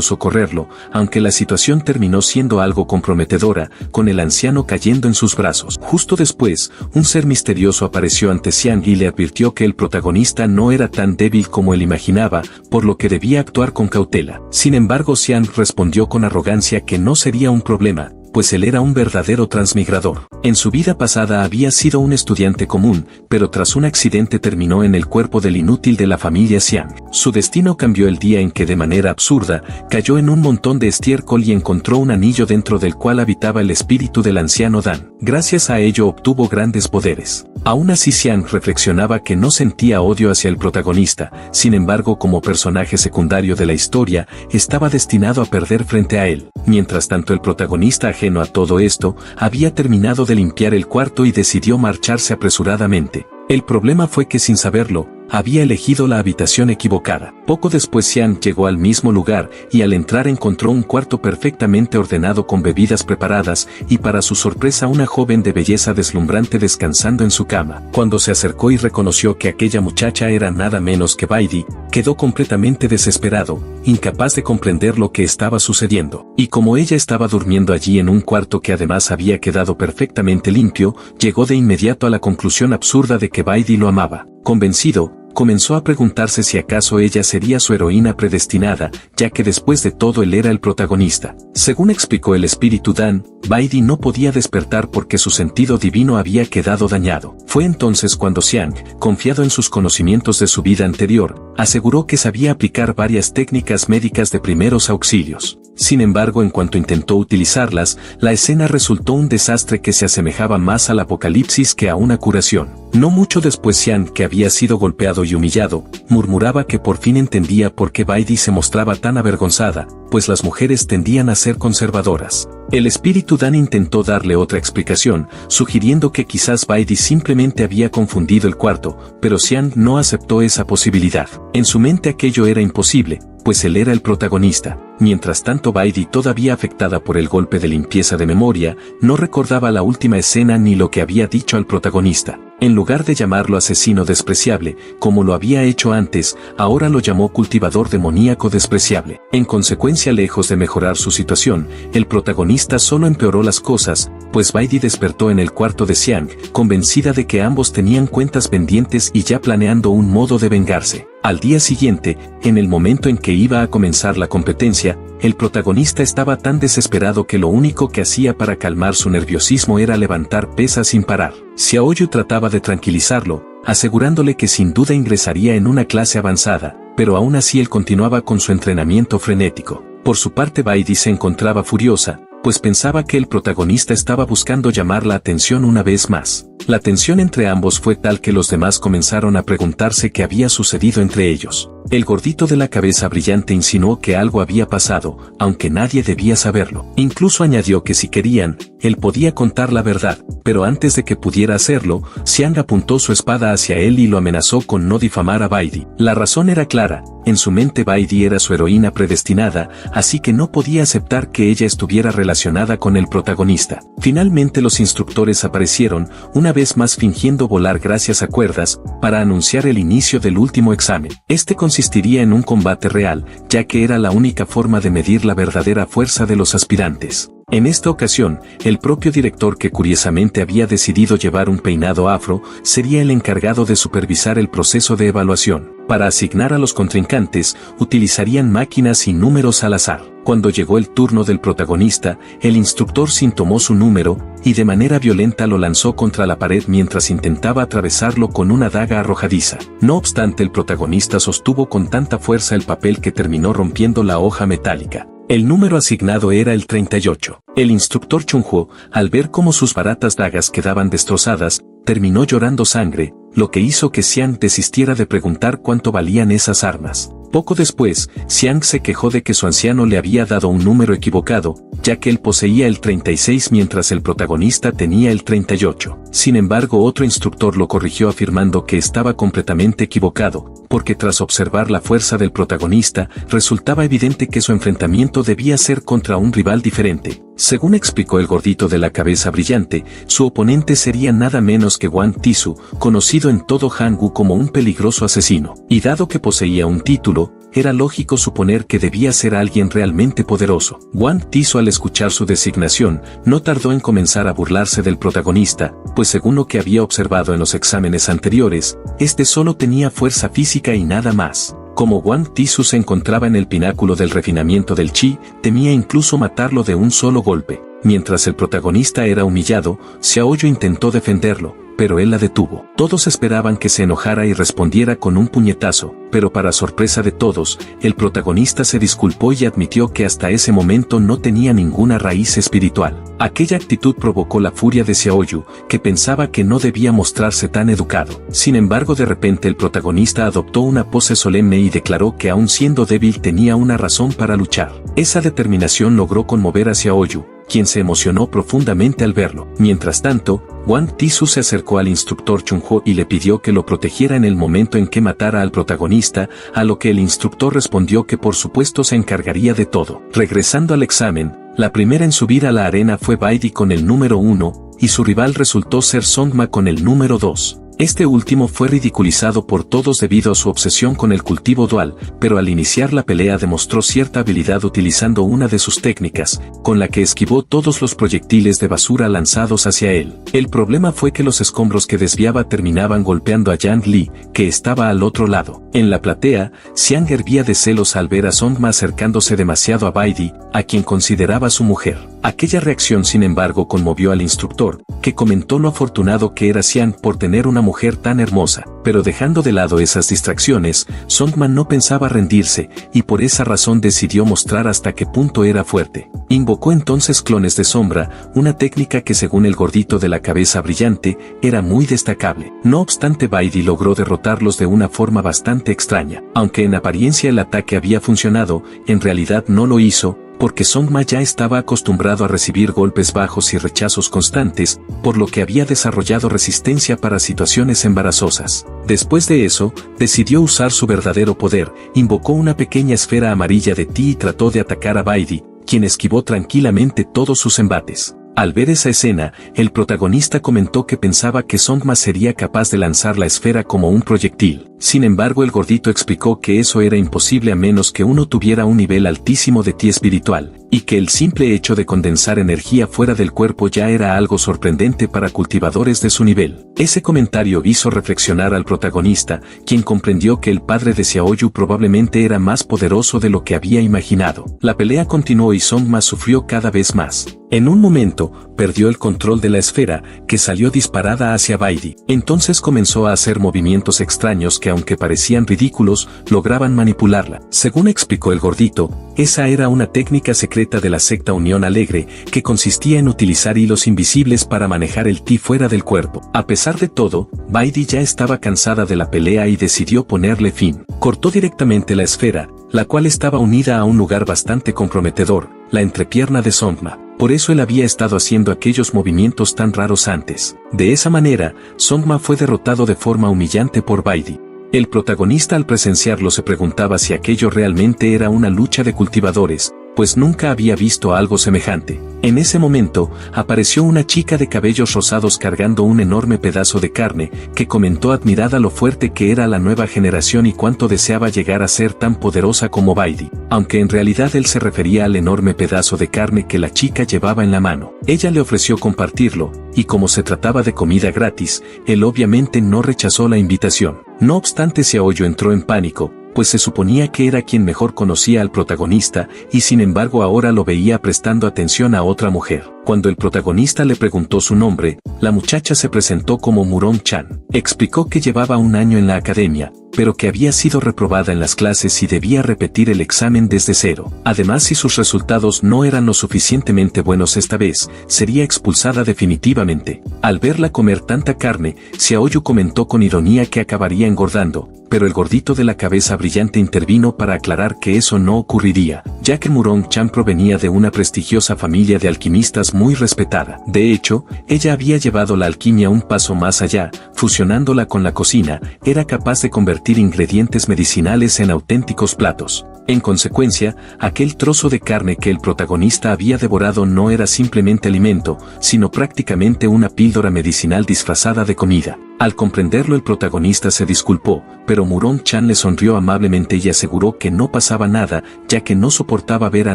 socorrerlo, aunque la situación terminó siendo algo comprometedora, con el anciano cayendo en sus brazos. Justo después, un ser misterioso apareció ante Xiang y le advirtió que el protagonista no era tan débil como él imaginaba, por lo que debía actuar con cautela. Sin embargo, Xiang respondió con arrogancia que no sería un problema, pues él era un verdadero transmigrador. En su vida pasada había sido un estudiante común, pero tras un accidente terminó en el cuerpo del inútil de la familia Xiang. Su destino cambió el día en que, de manera absurda, cayó en un montón de estiércol y encontró un anillo dentro del cual habitaba el espíritu del anciano Dan. Gracias a ello obtuvo grandes poderes. Aún así, Xiang reflexionaba que no sentía odio hacia el protagonista. Sin embargo, como personaje secundario de la historia, estaba destinado a perder frente a él. Mientras tanto, el protagonista, ajeno a todo esto, había terminado de limpiar el cuarto y decidió marcharse apresuradamente. El problema fue que, sin saberlo, había elegido la habitación equivocada. Poco después, Xiang llegó al mismo lugar y al entrar encontró un cuarto perfectamente ordenado con bebidas preparadas y, para su sorpresa, una joven de belleza deslumbrante descansando en su cama. Cuando se acercó y reconoció que aquella muchacha era nada menos que Baidi, quedó completamente desesperado, incapaz de comprender lo que estaba sucediendo. Y como ella estaba durmiendo allí en un cuarto que además había quedado perfectamente limpio, llegó de inmediato a la conclusión absurda de que Baidi lo amaba. Convencido, comenzó a preguntarse si acaso ella sería su heroína predestinada, ya que después de todo él era el protagonista. Según explicó el espíritu Dan, Baidi no podía despertar porque su sentido divino había quedado dañado. Fue entonces cuando Xiang, confiado en sus conocimientos de su vida anterior, aseguró que sabía aplicar varias técnicas médicas de primeros auxilios. Sin embargo, en cuanto intentó utilizarlas, la escena resultó un desastre que se asemejaba más al apocalipsis que a una curación. No mucho después, Xiang, que había sido golpeado y humillado, murmuraba que por fin entendía por qué Baidi se mostraba tan avergonzada, pues las mujeres tendían a ser conservadoras. El espíritu Dan intentó darle otra explicación, sugiriendo que quizás Baidi simplemente había confundido el cuarto, pero Xiang no aceptó esa posibilidad. En su mente aquello era imposible, pues él era el protagonista. Mientras tanto, Baidi, todavía afectada por el golpe de limpieza de memoria, no recordaba la última escena ni lo que había dicho al protagonista. En lugar de llamarlo asesino despreciable, como lo había hecho antes, ahora lo llamó cultivador demoníaco despreciable. En consecuencia, lejos de mejorar su situación, el protagonista solo empeoró las cosas, pues Baidi despertó en el cuarto de Xiang, convencida de que ambos tenían cuentas pendientes y ya planeando un modo de vengarse. Al día siguiente, en el momento en que iba a comenzar la competencia, el protagonista estaba tan desesperado que lo único que hacía para calmar su nerviosismo era levantar pesas sin parar. Xiaoyu trataba de tranquilizarlo, asegurándole que sin duda ingresaría en una clase avanzada, pero aún así él continuaba con su entrenamiento frenético. Por su parte, Baidi se encontraba furiosa, pues pensaba que el protagonista estaba buscando llamar la atención una vez más. La tensión entre ambos fue tal que los demás comenzaron a preguntarse qué había sucedido entre ellos. El gordito de la cabeza brillante insinuó que algo había pasado, aunque nadie debía saberlo. Incluso añadió que si querían, él podía contar la verdad, pero antes de que pudiera hacerlo, Xiang apuntó su espada hacia él y lo amenazó con no difamar a Baidi. La razón era clara, en su mente Baidi era su heroína predestinada, así que no podía aceptar que ella estuviera relacionada con el protagonista. Finalmente los instructores aparecieron, una vez más fingiendo volar gracias a cuerdas, para anunciar el inicio del último examen. Este consistiría en un combate real, ya que era la única forma de medir la verdadera fuerza de los aspirantes. En esta ocasión, el propio director, que curiosamente había decidido llevar un peinado afro, sería el encargado de supervisar el proceso de evaluación. Para asignar a los contrincantes, utilizarían máquinas y números al azar. Cuando llegó el turno del protagonista, el instructor Xin tomó su número, y de manera violenta lo lanzó contra la pared mientras intentaba atravesarlo con una daga arrojadiza. No obstante, el protagonista sostuvo con tanta fuerza el papel que terminó rompiendo la hoja metálica. El número asignado era el 38. El instructor Chunhuo, al ver cómo sus baratas dagas quedaban destrozadas, terminó llorando sangre, lo que hizo que Xiang desistiera de preguntar cuánto valían esas armas. Poco después, Xiang se quejó de que su anciano le había dado un número equivocado, ya que él poseía el 36 mientras el protagonista tenía el 38. Sin embargo, otro instructor lo corrigió afirmando que estaba completamente equivocado, porque tras observar la fuerza del protagonista, resultaba evidente que su enfrentamiento debía ser contra un rival diferente. Según explicó el gordito de la cabeza brillante, su oponente sería nada menos que Wang Tisu, conocido en todo Hangu como un peligroso asesino. Y dado que poseía un título, era lógico suponer que debía ser alguien realmente poderoso. Wang Tisu, al escuchar su designación, no tardó en comenzar a burlarse del protagonista, pues según lo que había observado en los exámenes anteriores, este solo tenía fuerza física y nada más. Como Wang Tisu se encontraba en el pináculo del refinamiento del chi, temía incluso matarlo de un solo golpe. Mientras el protagonista era humillado, Xiaoyu intentó defenderlo, pero él la detuvo. Todos esperaban que se enojara y respondiera con un puñetazo, pero para sorpresa de todos, el protagonista se disculpó y admitió que hasta ese momento no tenía ninguna raíz espiritual. Aquella actitud provocó la furia de Xiaoyu, que pensaba que no debía mostrarse tan educado. Sin embargo, de repente el protagonista adoptó una pose solemne y declaró que aun siendo débil tenía una razón para luchar. Esa determinación logró conmover a Xiaoyu, quien se emocionó profundamente al verlo. Mientras tanto, Wang Tisu se acercó al instructor Chunhuo y le pidió que lo protegiera en el momento en que matara al protagonista, a lo que el instructor respondió que por supuesto se encargaría de todo. Regresando al examen, la primera en subir a la arena fue Baidi con el número 1, y su rival resultó ser Songma con el número 2. Este último fue ridiculizado por todos debido a su obsesión con el cultivo dual, pero al iniciar la pelea demostró cierta habilidad utilizando una de sus técnicas, con la que esquivó todos los proyectiles de basura lanzados hacia él. El problema fue que los escombros que desviaba terminaban golpeando a Yang Li, que estaba al otro lado. En la platea, Xiang hervía de celos al ver a Songma acercándose demasiado a Baidi, a quien consideraba su mujer. Aquella reacción, sin embargo, conmovió al instructor, que comentó lo afortunado que era Xiang por tener una mujer tan hermosa, pero dejando de lado esas distracciones, Songma no pensaba rendirse, y por esa razón decidió mostrar hasta qué punto era fuerte. Invocó entonces clones de sombra, una técnica que según el gordito de la cabeza brillante, era muy destacable. No obstante, Baidi logró derrotarlos de una forma bastante extraña. Aunque en apariencia el ataque había funcionado, en realidad no lo hizo, porque Songma ya estaba acostumbrado a recibir golpes bajos y rechazos constantes, por lo que había desarrollado resistencia para situaciones embarazosas. Después de eso, decidió usar su verdadero poder, invocó una pequeña esfera amarilla de ti y trató de atacar a Baidi, quien esquivó tranquilamente todos sus embates. Al ver esa escena, el protagonista comentó que pensaba que Songma sería capaz de lanzar la esfera como un proyectil. Sin embargo, el gordito explicó que eso era imposible a menos que uno tuviera un nivel altísimo de ti espiritual, y que el simple hecho de condensar energía fuera del cuerpo ya era algo sorprendente para cultivadores de su nivel. Ese comentario hizo reflexionar al protagonista, quien comprendió que el padre de Xiaoyu probablemente era más poderoso de lo que había imaginado. La pelea continuó y Songma sufrió cada vez más. En un momento, perdió el control de la esfera, que salió disparada hacia Baidi. Entonces comenzó a hacer movimientos extraños que, aunque parecían ridículos, lograban manipularla. Según explicó el gordito, esa era una técnica secreta secreta de la secta Unión Alegre, que consistía en utilizar hilos invisibles para manejar el ti fuera del cuerpo. A pesar de todo, Baidi ya estaba cansada de la pelea y decidió ponerle fin. Cortó directamente la esfera, la cual estaba unida a un lugar bastante comprometedor, la entrepierna de Songma. Por eso él había estado haciendo aquellos movimientos tan raros antes. De esa manera, Songma fue derrotado de forma humillante por Baidi. El protagonista al presenciarlo se preguntaba si aquello realmente era una lucha de cultivadores, pues nunca había visto algo semejante. En ese momento, apareció una chica de cabellos rosados cargando un enorme pedazo de carne, que comentó admirada lo fuerte que era la nueva generación y cuánto deseaba llegar a ser tan poderosa como Baidi, aunque en realidad él se refería al enorme pedazo de carne que la chica llevaba en la mano. Ella le ofreció compartirlo, y como se trataba de comida gratis, él obviamente no rechazó la invitación. No obstante, Xiaoyu entró en pánico, pues se suponía que era quien mejor conocía al protagonista, y sin embargo ahora lo veía prestando atención a otra mujer. Cuando el protagonista le preguntó su nombre, la muchacha se presentó como Murong-chan. Explicó que llevaba un año en la academia, pero que había sido reprobada en las clases y debía repetir el examen desde cero. Además, si sus resultados no eran lo suficientemente buenos esta vez, sería expulsada definitivamente. Al verla comer tanta carne, Xiaoyu comentó con ironía que acabaría engordando, pero el gordito de la cabeza brillante intervino para aclarar que eso no ocurriría, ya que Murong-chan provenía de una prestigiosa familia de alquimistas muy respetada. De hecho, ella había llevado la alquimia un paso más allá, fusionándola con la cocina, era capaz de convertir ingredientes medicinales en auténticos platos. En consecuencia, aquel trozo de carne que el protagonista había devorado no era simplemente alimento, sino prácticamente una píldora medicinal disfrazada de comida. Al comprenderlo, el protagonista se disculpó, pero Murong-chan le sonrió amablemente y aseguró que no pasaba nada, ya que no soportaba ver a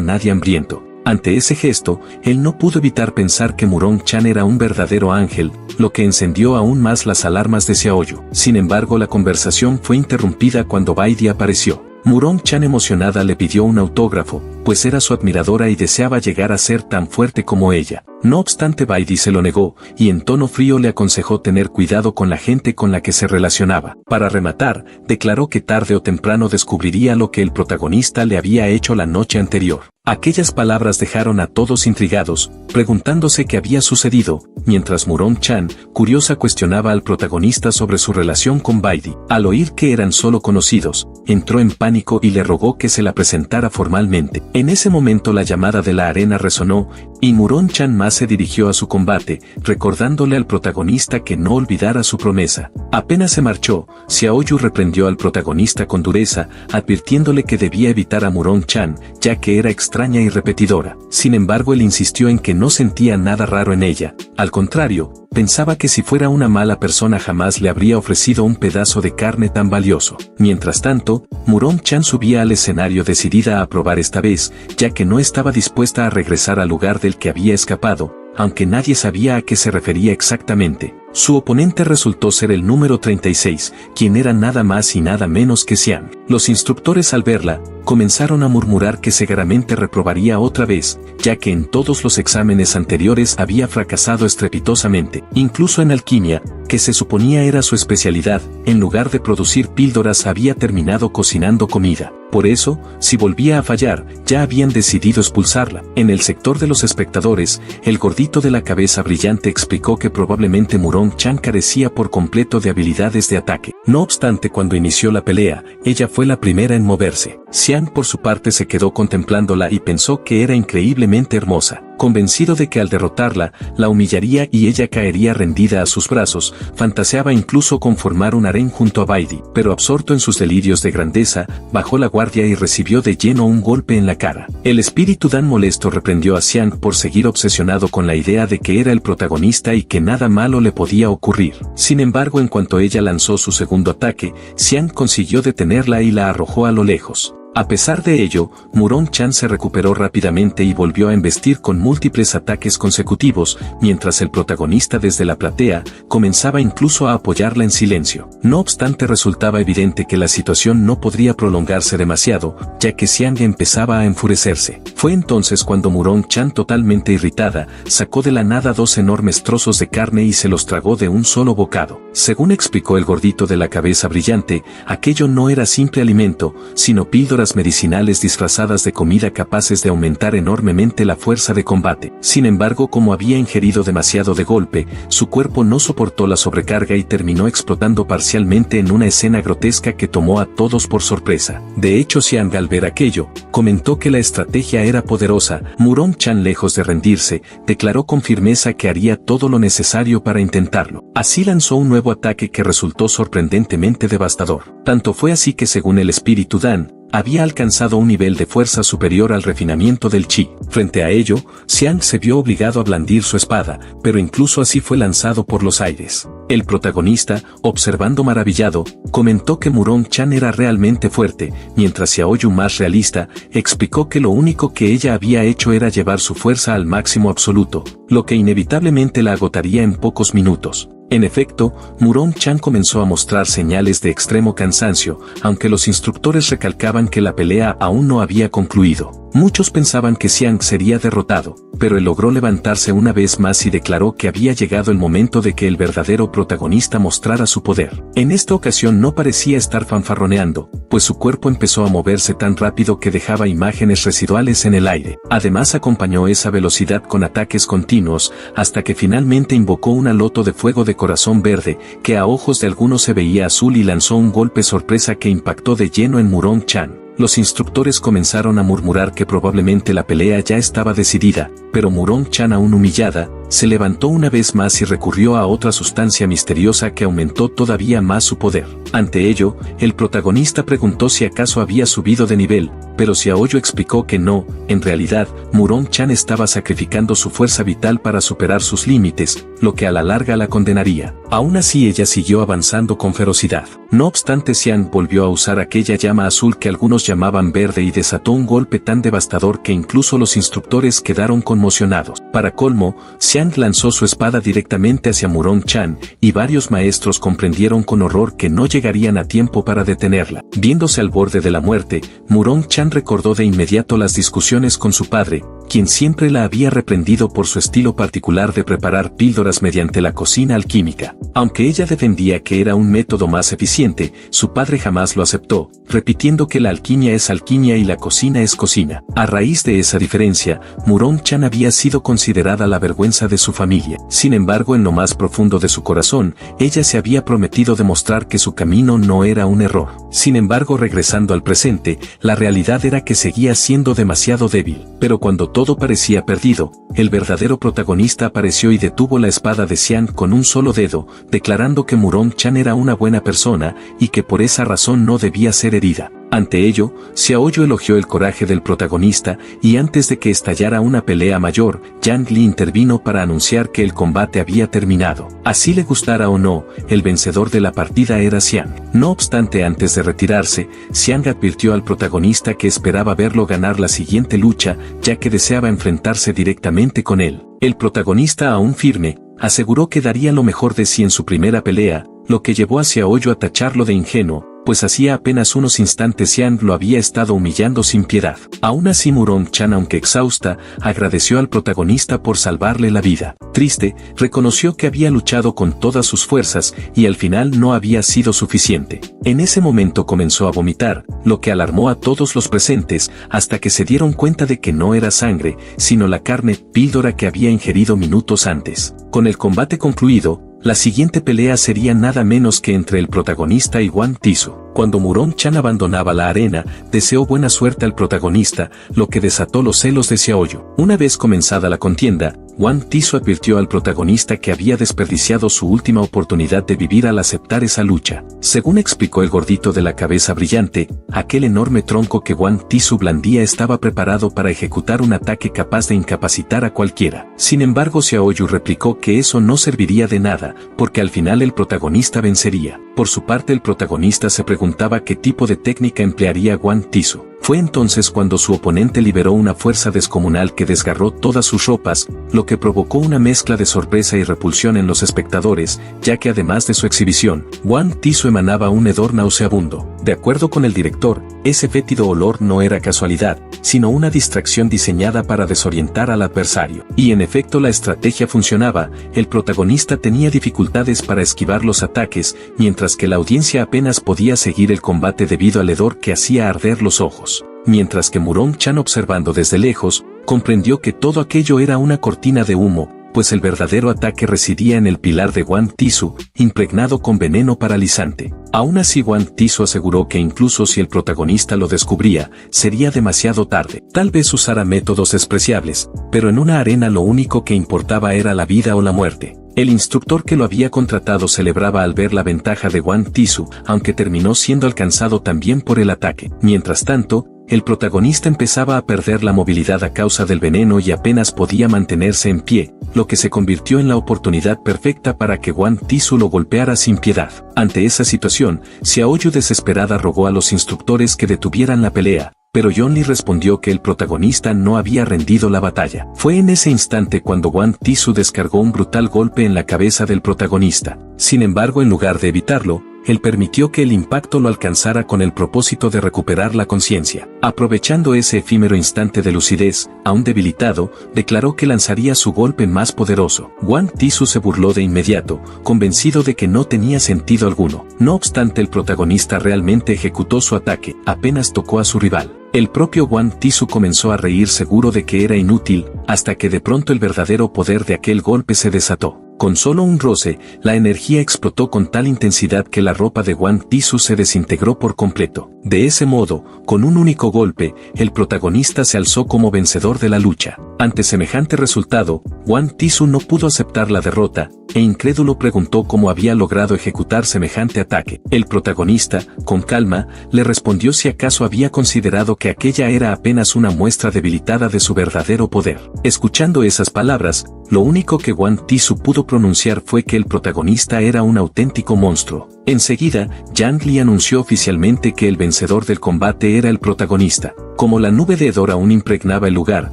nadie hambriento. Ante ese gesto, él no pudo evitar pensar que Murong-chan era un verdadero ángel, lo que encendió aún más las alarmas de Xiaoyu. Sin embargo, la conversación fue interrumpida cuando Baidi apareció. Murong-chan emocionada le pidió un autógrafo, pues era su admiradora y deseaba llegar a ser tan fuerte como ella. No obstante, Baidi se lo negó, y en tono frío le aconsejó tener cuidado con la gente con la que se relacionaba. Para rematar, declaró que tarde o temprano descubriría lo que el protagonista le había hecho la noche anterior. Aquellas palabras dejaron a todos intrigados, preguntándose qué había sucedido, mientras Murong-chan, curiosa, cuestionaba al protagonista sobre su relación con Baidi. Al oír que eran solo conocidos, entró en pánico y le rogó que se la presentara formalmente. En ese momento la llamada de la arena resonó, y Murong-chan más se dirigió a su combate, recordándole al protagonista que no olvidara su promesa. Apenas se marchó, Xiaoyu reprendió al protagonista con dureza, advirtiéndole que debía evitar a Murong-chan, ya que era extraña y repetidora. Sin embargo, él insistió en que no sentía nada raro en ella. Al contrario, pensaba que si fuera una mala persona jamás le habría ofrecido un pedazo de carne tan valioso. Mientras tanto, Murong-chan subía al escenario decidida a probar esta vez, ya que no estaba dispuesta a regresar al lugar del que había escapado, aunque nadie sabía a qué se refería exactamente. Su oponente resultó ser el número 36, quien era nada más y nada menos que Xian. Los instructores, al verla, comenzaron a murmurar que seguramente reprobaría otra vez, ya que en todos los exámenes anteriores había fracasado estrepitosamente. Incluso en alquimia, que se suponía era su especialidad, en lugar de producir píldoras había terminado cocinando comida. Por eso, si volvía a fallar, ya habían decidido expulsarla. En el sector de los espectadores, el gordito de la cabeza brillante explicó que probablemente Murong-chan carecía por completo de habilidades de ataque. No obstante, cuando inició la pelea, ella fue la primera en moverse. Xian, por su parte, se quedó contemplándola y pensó que era increíblemente hermosa. Convencido de que al derrotarla, la humillaría y ella caería rendida a sus brazos, fantaseaba incluso con formar un harén junto a Baidi, pero absorto en sus delirios de grandeza, bajó la guardia y recibió de lleno un golpe en la cara. El espíritu Dan molesto reprendió a Xiang por seguir obsesionado con la idea de que era el protagonista y que nada malo le podía ocurrir. Sin embargo, en cuanto ella lanzó su segundo ataque, Xiang consiguió detenerla y la arrojó a lo lejos. A pesar de ello, Murong-chan se recuperó rápidamente y volvió a embestir con múltiples ataques consecutivos, mientras el protagonista desde la platea comenzaba incluso a apoyarla en silencio. No obstante, resultaba evidente que la situación no podría prolongarse demasiado, ya que Xiang empezaba a enfurecerse. Fue entonces cuando Murong-chan, totalmente irritada, sacó de la nada 2 enormes trozos de carne y se los tragó de un solo bocado. Según explicó el gordito de la cabeza brillante, aquello no era simple alimento, sino píldoras píldoras medicinales disfrazadas de comida capaces de aumentar enormemente la fuerza de combate. Sin embargo, como había ingerido demasiado de golpe, su cuerpo no soportó la sobrecarga y terminó explotando parcialmente en una escena grotesca que tomó a todos por sorpresa. De hecho, Xiang, al ver aquello, comentó que la estrategia era poderosa. Murong Chan, lejos de rendirse, declaró con firmeza que haría todo lo necesario para intentarlo. Así lanzó un nuevo ataque que resultó sorprendentemente devastador. Tanto fue así que, según el espíritu Dan, había alcanzado un nivel de fuerza superior al refinamiento del chi. Frente a ello, Xiang se vio obligado a blandir su espada, pero incluso así fue lanzado por los aires. El protagonista, observando maravillado, comentó que Murong Chan era realmente fuerte, mientras Xiaoyu, más realista, explicó que lo único que ella había hecho era llevar su fuerza al máximo absoluto, lo que inevitablemente la agotaría en pocos minutos. En efecto, Murong Chan comenzó a mostrar señales de extremo cansancio, aunque los instructores recalcaban que la pelea aún no había concluido. Muchos pensaban que Xiang sería derrotado, pero él logró levantarse una vez más y declaró que había llegado el momento de que el verdadero protagonista mostrara su poder. En esta ocasión no parecía estar fanfarroneando, pues su cuerpo empezó a moverse tan rápido que dejaba imágenes residuales en el aire. Además, acompañó esa velocidad con ataques continuos, hasta que finalmente invocó una loto de fuego de corazón verde, que a ojos de algunos se veía azul, y lanzó un golpe sorpresa que impactó de lleno en Murong Chan. Los instructores comenzaron a murmurar que probablemente la pelea ya estaba decidida, pero Murong Chan, aún humillada, se levantó una vez más y recurrió a otra sustancia misteriosa que aumentó todavía más su poder. Ante ello, el protagonista preguntó si acaso había subido de nivel, pero Xiaoyu explicó que no. En realidad, Murong Chan estaba sacrificando su fuerza vital para superar sus límites, lo que a la larga la condenaría. Aún así, ella siguió avanzando con ferocidad. No obstante, Xiang volvió a usar aquella llama azul que algunos llamaban verde y desató un golpe tan devastador que incluso los instructores quedaron conmocionados. Para colmo, Xiang lanzó su espada directamente hacia Murong Chan, y varios maestros comprendieron con horror que no llegarían a tiempo para detenerla. Viéndose al borde de la muerte, Murong Chan recordó de inmediato las discusiones con su padre, quien siempre la había reprendido por su estilo particular de preparar píldoras mediante la cocina alquímica. Aunque ella defendía que era un método más eficiente, su padre jamás lo aceptó, repitiendo que la alquimia es alquimia y la cocina es cocina. A raíz de esa diferencia, Murong Chan había sido considerada la vergüenza de su familia. Sin embargo, en lo más profundo de su corazón, ella se había prometido demostrar que su camino no era un error. Sin embargo, regresando al presente, la realidad era que seguía siendo demasiado débil. Pero cuando todo parecía perdido, el verdadero protagonista apareció y detuvo la espada de Xiang con un solo dedo, declarando que Murong Chan era una buena persona y que por esa razón no debía ser herida. Ante ello, Xiaoyu elogió el coraje del protagonista, y antes de que estallara una pelea mayor, Yang Li intervino para anunciar que el combate había terminado. Así le gustara o no, el vencedor de la partida era Xiang. No obstante, antes de retirarse, Xiang advirtió al protagonista que esperaba verlo ganar la siguiente lucha, ya que deseaba enfrentarse directamente con él. El protagonista, aún firme, aseguró que daría lo mejor de sí en su primera pelea, lo que llevó a Xiaoyu a tacharlo de ingenuo, pues hacía apenas unos instantes Xiang lo había estado humillando sin piedad. Aún así, Murong Chan, aunque exhausta, agradeció al protagonista por salvarle la vida. Triste, reconoció que había luchado con todas sus fuerzas y al final no había sido suficiente. En ese momento comenzó a vomitar, lo que alarmó a todos los presentes, hasta que se dieron cuenta de que no era sangre, sino la carne píldora que había ingerido minutos antes. Con el combate concluido, la siguiente pelea sería nada menos que entre el protagonista y Wang Tisu. Cuando Murong Chan abandonaba la arena, deseó buena suerte al protagonista, lo que desató los celos de Xiaoyu. Una vez comenzada la contienda, Wang Tisu advirtió al protagonista que había desperdiciado su última oportunidad de vivir al aceptar esa lucha. Según explicó el gordito de la cabeza brillante, aquel enorme tronco que Wang Tisu blandía estaba preparado para ejecutar un ataque capaz de incapacitar a cualquiera. Sin embargo, Xiaoyu replicó que eso no serviría de nada, porque al final el protagonista vencería. Por su parte, el protagonista se preguntaba qué tipo de técnica emplearía Wang Tisu. Fue entonces cuando su oponente liberó una fuerza descomunal que desgarró todas sus ropas, lo que provocó una mezcla de sorpresa y repulsión en los espectadores, ya que además de su exhibición, Wang Tisu emanaba un hedor nauseabundo. De acuerdo con el director, ese fétido olor no era casualidad, sino una distracción diseñada para desorientar al adversario. Y en efecto la estrategia funcionaba, el protagonista tenía dificultades para esquivar los ataques, mientras que la audiencia apenas podía seguir el combate debido al hedor que hacía arder los ojos. Mientras que Murong-chan, observando desde lejos, comprendió que todo aquello era una cortina de humo, pues el verdadero ataque residía en el pilar de Wang Tisu, impregnado con veneno paralizante. Aún así Wang Tisu aseguró que incluso si el protagonista lo descubría, sería demasiado tarde. Tal vez usara métodos despreciables, pero en una arena lo único que importaba era la vida o la muerte. El instructor que lo había contratado celebraba al ver la ventaja de Wang Tisu, aunque terminó siendo alcanzado también por el ataque. Mientras tanto, el protagonista empezaba a perder la movilidad a causa del veneno y apenas podía mantenerse en pie, lo que se convirtió en la oportunidad perfecta para que Wang Tisu lo golpeara sin piedad. Ante esa situación, Xiaoyu desesperada rogó a los instructores que detuvieran la pelea, pero John Lee respondió que el protagonista no había rendido la batalla. Fue en ese instante cuando Wang Tisu descargó un brutal golpe en la cabeza del protagonista. Sin embargo, en lugar de evitarlo, él permitió que el impacto lo alcanzara con el propósito de recuperar la conciencia. Aprovechando ese efímero instante de lucidez, aún debilitado, declaró que lanzaría su golpe más poderoso. Wang Tisu se burló de inmediato, convencido de que no tenía sentido alguno. No obstante, el protagonista realmente ejecutó su ataque, apenas tocó a su rival. El propio Wang Tisu comenzó a reír seguro de que era inútil, hasta que de pronto el verdadero poder de aquel golpe se desató. Con solo un roce, la energía explotó con tal intensidad que la ropa de Wang Tisu se desintegró por completo. De ese modo, con un único golpe, el protagonista se alzó como vencedor de la lucha. Ante semejante resultado, Wang Tisu no pudo aceptar la derrota, e incrédulo preguntó cómo había logrado ejecutar semejante ataque. El protagonista, con calma, le respondió si acaso había considerado que aquella era apenas una muestra debilitada de su verdadero poder. Escuchando esas palabras, lo único que Wang Tisu pudo pronunciar fue que el protagonista era un auténtico monstruo. Enseguida, Yang Li anunció oficialmente que el vencedor del combate era el protagonista. Como la nube de hedor aún impregnaba el lugar,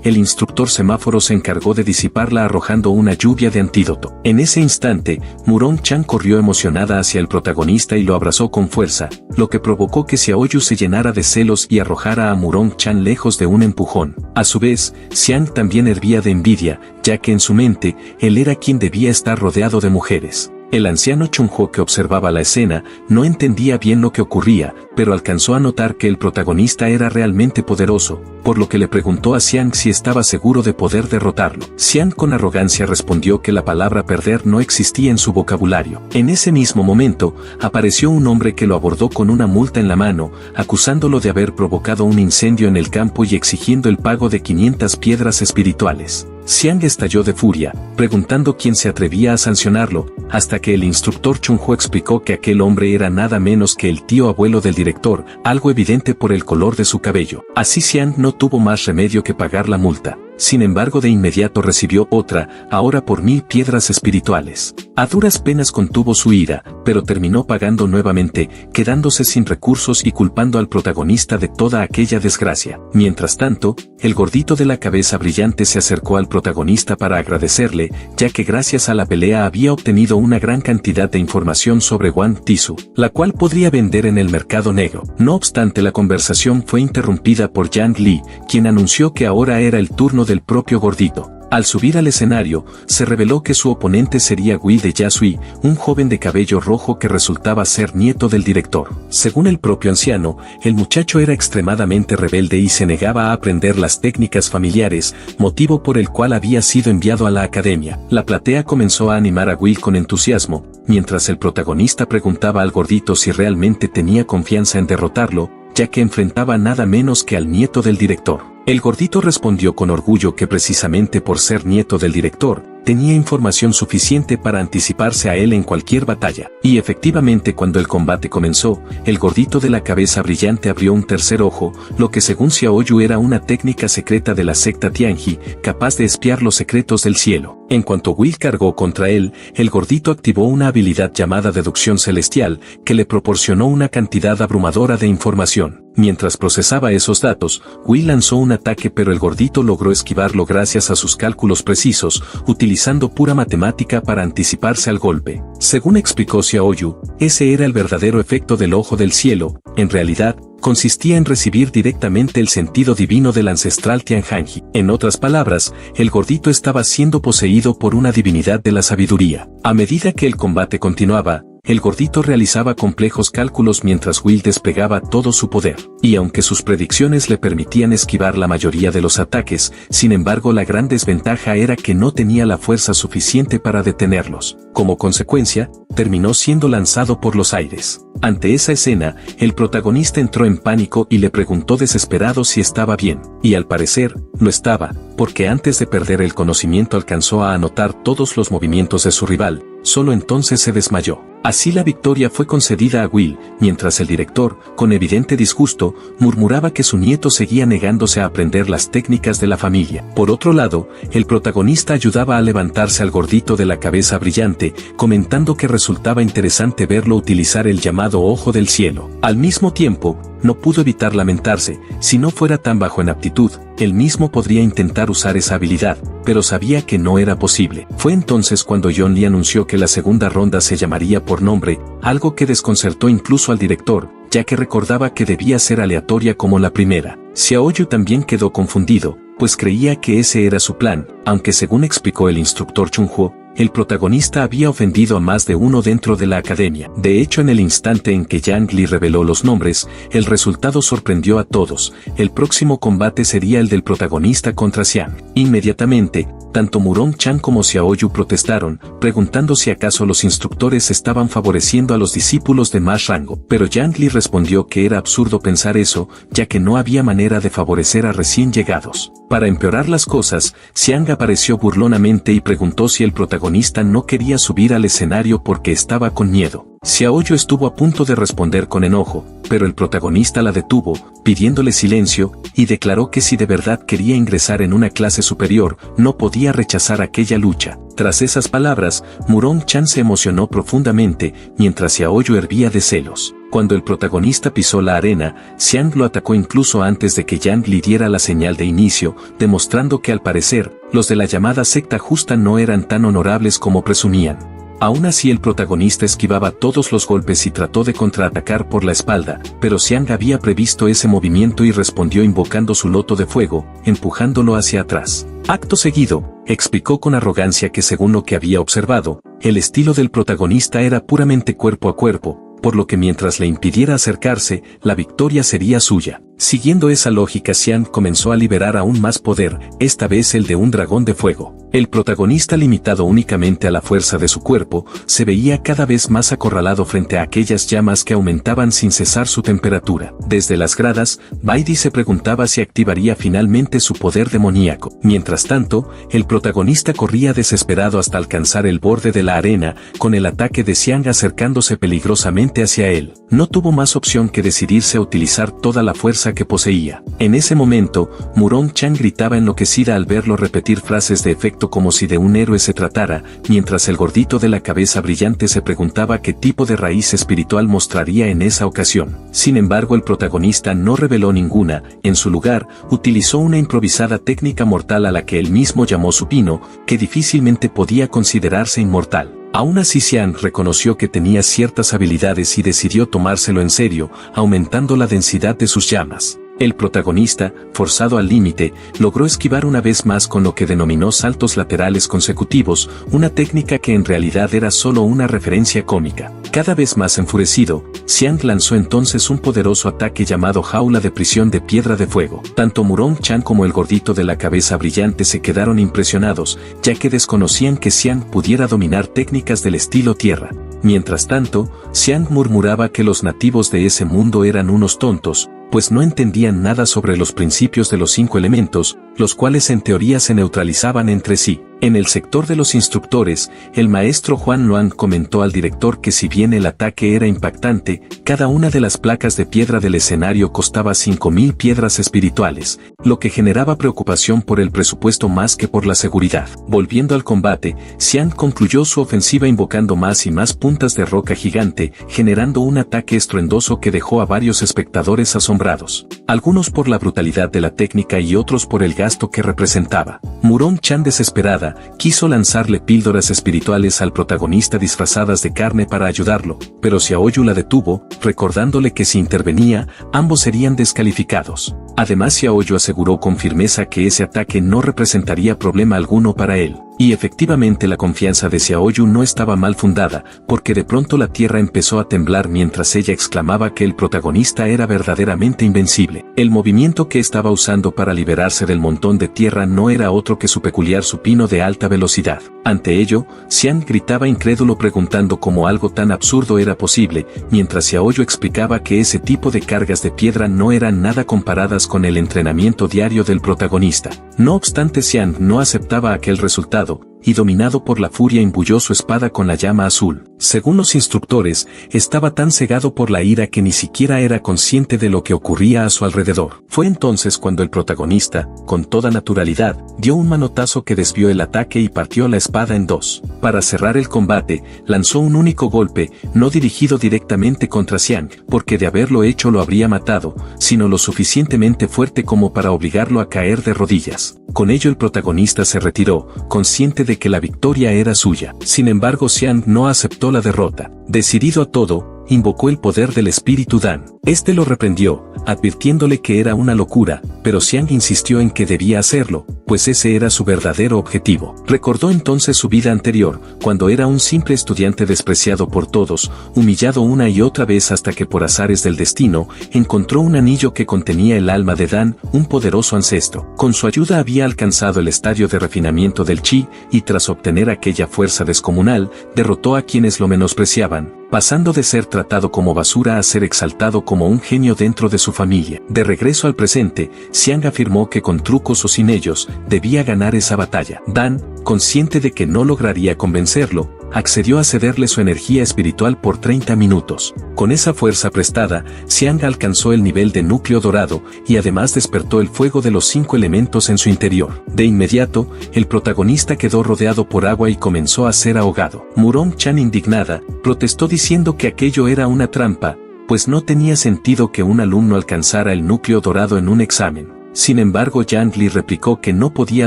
el instructor semáforo se encargó de disiparla arrojando una lluvia de antídoto. En ese instante, Murong-chan corrió emocionada hacia el protagonista y lo abrazó con fuerza, lo que provocó que Xiaoyu se llenara de celos y arrojara a Murong-chan lejos de un empujón. A su vez, Xiang también hervía de envidia, ya que en su mente, él era quien debía estar rodeado de mujeres. El anciano Chunho, que observaba la escena, no entendía bien lo que ocurría, pero alcanzó a notar que el protagonista era realmente poderoso, por lo que le preguntó a Xiang si estaba seguro de poder derrotarlo. Xiang con arrogancia respondió que la palabra perder no existía en su vocabulario. En ese mismo momento, apareció un hombre que lo abordó con una multa en la mano, acusándolo de haber provocado un incendio en el campo y exigiendo el pago de 500 piedras espirituales. Xiang estalló de furia, preguntando quién se atrevía a sancionarlo, hasta que el instructor Chunho explicó que aquel hombre era nada menos que el tío abuelo del director, algo evidente por el color de su cabello. Así Xiang no tuvo más remedio que pagar la multa. Sin embargo, de inmediato recibió otra, ahora por 1000 piedras espirituales. A duras penas contuvo su ira, pero terminó pagando nuevamente, quedándose sin recursos y culpando al protagonista de toda aquella desgracia. Mientras tanto, el gordito de la cabeza brillante se acercó al protagonista para agradecerle, ya que gracias a la pelea había obtenido una gran cantidad de información sobre Wang Tisu, la cual podría vender en el mercado negro. No obstante, la conversación fue interrumpida por Yang Li, quien anunció que ahora era el turno del propio gordito. Al subir al escenario, se reveló que su oponente sería Gui de Yasui, un joven de cabello rojo que resultaba ser nieto del director. Según el propio anciano, el muchacho era extremadamente rebelde y se negaba a aprender las técnicas familiares, motivo por el cual había sido enviado a la academia. La platea comenzó a animar a Gui con entusiasmo, mientras el protagonista preguntaba al gordito si realmente tenía confianza en derrotarlo, ya que enfrentaba nada menos que al nieto del director. El gordito respondió con orgullo que precisamente por ser nieto del director, tenía información suficiente para anticiparse a él en cualquier batalla. Y efectivamente, cuando el combate comenzó, el gordito de la cabeza brillante abrió un tercer ojo, lo que según Xiaoyu era una técnica secreta de la secta Tianji, capaz de espiar los secretos del cielo. En cuanto Will cargó contra él, el gordito activó una habilidad llamada deducción celestial, que le proporcionó una cantidad abrumadora de información. Mientras procesaba esos datos, Will lanzó un ataque, pero el gordito logró esquivarlo gracias a sus cálculos precisos, utilizando pura matemática para anticiparse al golpe. Según explicó Xiaoyu, ese era el verdadero efecto del ojo del cielo. En realidad, consistía en recibir directamente el sentido divino del ancestral Tianhanji. En otras palabras, el gordito estaba siendo poseído por una divinidad de la sabiduría. A medida que el combate continuaba, el gordito realizaba complejos cálculos mientras Will desplegaba todo su poder. Y aunque sus predicciones le permitían esquivar la mayoría de los ataques, sin embargo la gran desventaja era que no tenía la fuerza suficiente para detenerlos. Como consecuencia, terminó siendo lanzado por los aires. Ante esa escena, el protagonista entró en pánico y le preguntó desesperado si estaba bien. Y al parecer, lo estaba, porque antes de perder el conocimiento alcanzó a anotar todos los movimientos de su rival. Solo entonces se desmayó. Así la victoria fue concedida a Will, mientras el director, con evidente disgusto, murmuraba que su nieto seguía negándose a aprender las técnicas de la familia. Por otro lado, el protagonista ayudaba a levantarse al gordito de la cabeza brillante, comentando que resultaba interesante verlo utilizar el llamado ojo del cielo. Al mismo tiempo, no pudo evitar lamentarse: si no fuera tan bajo en aptitud, él mismo podría intentar usar esa habilidad, pero sabía que no era posible. Fue entonces cuando John Lee anunció que la segunda ronda se llamaría por nombre, algo que desconcertó incluso al director, ya que recordaba que debía ser aleatoria como la primera. Xiaoyu también quedó confundido, pues creía que ese era su plan, aunque según explicó el instructor Chunhuo, el protagonista había ofendido a más de uno dentro de la academia. De hecho, en el instante en que Yang Li reveló los nombres, el resultado sorprendió a todos. El próximo combate sería el del protagonista contra Xiang. Inmediatamente, tanto Murong Chan como Xiaoyu protestaron, preguntando si acaso los instructores estaban favoreciendo a los discípulos de más rango. Pero Yang Li respondió que era absurdo pensar eso, ya que no había manera de favorecer a recién llegados. Para empeorar las cosas, Xiang apareció burlonamente y preguntó si el protagonista no quería subir al escenario porque estaba con miedo. Xiaoyu estuvo a punto de responder con enojo, pero el protagonista la detuvo, pidiéndole silencio, y declaró que si de verdad quería ingresar en una clase superior, no podía rechazar aquella lucha. Tras esas palabras, Murong Chan se emocionó profundamente, mientras Xiaoyu hervía de celos. Cuando el protagonista pisó la arena, Xiang lo atacó incluso antes de que Yang le diera la señal de inicio, demostrando que al parecer, los de la llamada secta justa no eran tan honorables como presumían. Aún así, el protagonista esquivaba todos los golpes y trató de contraatacar por la espalda, pero Xiang había previsto ese movimiento y respondió invocando su loto de fuego, empujándolo hacia atrás. Acto seguido, explicó con arrogancia que según lo que había observado, el estilo del protagonista era puramente cuerpo a cuerpo, por lo que mientras le impidiera acercarse, la victoria sería suya. Siguiendo esa lógica, Xiang comenzó a liberar aún más poder, esta vez el de un dragón de fuego. El protagonista, limitado únicamente a la fuerza de su cuerpo, se veía cada vez más acorralado frente a aquellas llamas que aumentaban sin cesar su temperatura. Desde las gradas, Baidi se preguntaba si activaría finalmente su poder demoníaco. Mientras tanto, el protagonista corría desesperado hasta alcanzar el borde de la arena, con el ataque de Xiang acercándose peligrosamente hacia él. No tuvo más opción que decidirse a utilizar toda la fuerza que poseía. En ese momento, Murong Chan gritaba enloquecida al verlo repetir frases de efecto como si de un héroe se tratara, mientras el gordito de la cabeza brillante se preguntaba qué tipo de raíz espiritual mostraría en esa ocasión. Sin embargo, el protagonista no reveló ninguna. En su lugar, utilizó una improvisada técnica mortal a la que él mismo llamó supino, que difícilmente podía considerarse inmortal. Aún así, Xiang reconoció que tenía ciertas habilidades y decidió tomárselo en serio, aumentando la densidad de sus llamas. El protagonista, forzado al límite, logró esquivar una vez más con lo que denominó saltos laterales consecutivos, una técnica que en realidad era solo una referencia cómica. Cada vez más enfurecido, Xiang lanzó entonces un poderoso ataque llamado jaula de prisión de piedra de fuego. Tanto Murong Chan como el gordito de la cabeza brillante se quedaron impresionados, ya que desconocían que Xiang pudiera dominar técnicas del estilo tierra. Mientras tanto, Xiang murmuraba que los nativos de ese mundo eran unos tontos, pues no entendían nada sobre los principios de los 5 elementos, los cuales en teoría se neutralizaban entre sí. En el sector de los instructores, el maestro Juan Luan comentó al director que si bien el ataque era impactante, cada una de las placas de piedra del escenario costaba 5.000 piedras espirituales, lo que generaba preocupación por el presupuesto más que por la seguridad. Volviendo al combate, Xiang concluyó su ofensiva invocando más y más puntas de roca gigante, generando un ataque estruendoso que dejó a varios espectadores asombrados. Algunos por la brutalidad de la técnica y otros por el gasto que representaba. Murong Chan, desesperada, quiso lanzarle píldoras espirituales al protagonista disfrazadas de carne para ayudarlo, pero Xiaoyu la detuvo, recordándole que si intervenía, ambos serían descalificados. Además, Xiaoyu aseguró con firmeza que ese ataque no representaría problema alguno para él. Y efectivamente la confianza de Xiaoyu no estaba mal fundada, porque de pronto la tierra empezó a temblar mientras ella exclamaba que el protagonista era verdaderamente invencible. El movimiento que estaba usando para liberarse del montón de tierra no era otro que su peculiar supino de alta velocidad. Ante ello, Xiang gritaba incrédulo preguntando cómo algo tan absurdo era posible, mientras Xiaoyu explicaba que ese tipo de cargas de piedra no eran nada comparadas con el entrenamiento diario del protagonista. No obstante, Xiang no aceptaba aquel resultado, y dominado por la furia imbuyó su espada con la llama azul. Según los instructores, estaba tan cegado por la ira que ni siquiera era consciente de lo que ocurría a su alrededor. Fue entonces cuando el protagonista, con toda naturalidad, dio un manotazo que desvió el ataque y partió la espada en dos. Para cerrar el combate, lanzó un único golpe, no dirigido directamente contra Xiang, porque de haberlo hecho lo habría matado, sino lo suficientemente fuerte como para obligarlo a caer de rodillas. Con ello el protagonista se retiró, consciente de que la victoria era suya. Sin embargo, Xiang no aceptó la derrota. Decidido a todo, invocó el poder del espíritu Dan. Este lo reprendió, advirtiéndole que era una locura, pero Xiang insistió en que debía hacerlo, pues ese era su verdadero objetivo. Recordó entonces su vida anterior, cuando era un simple estudiante despreciado por todos, humillado una y otra vez hasta que por azares del destino, encontró un anillo que contenía el alma de Dan, un poderoso ancestro. Con su ayuda había alcanzado el estadio de refinamiento del chi, y tras obtener aquella fuerza descomunal, derrotó a quienes lo menospreciaban, pasando de ser tratado como basura a ser exaltado como un genio dentro de su familia. De regreso al presente, Xiang afirmó que con trucos o sin ellos, debía ganar esa batalla. Dan, consciente de que no lograría convencerlo, accedió a cederle su energía espiritual por 30 minutos. Con esa fuerza prestada, Xiang alcanzó el nivel de núcleo dorado, y además despertó el fuego de los 5 elementos en su interior. De inmediato, el protagonista quedó rodeado por agua y comenzó a ser ahogado. Murong Chan, indignada, protestó diciendo que aquello era una trampa, pues no tenía sentido que un alumno alcanzara el núcleo dorado en un examen. Sin embargo, Yang Li replicó que no podía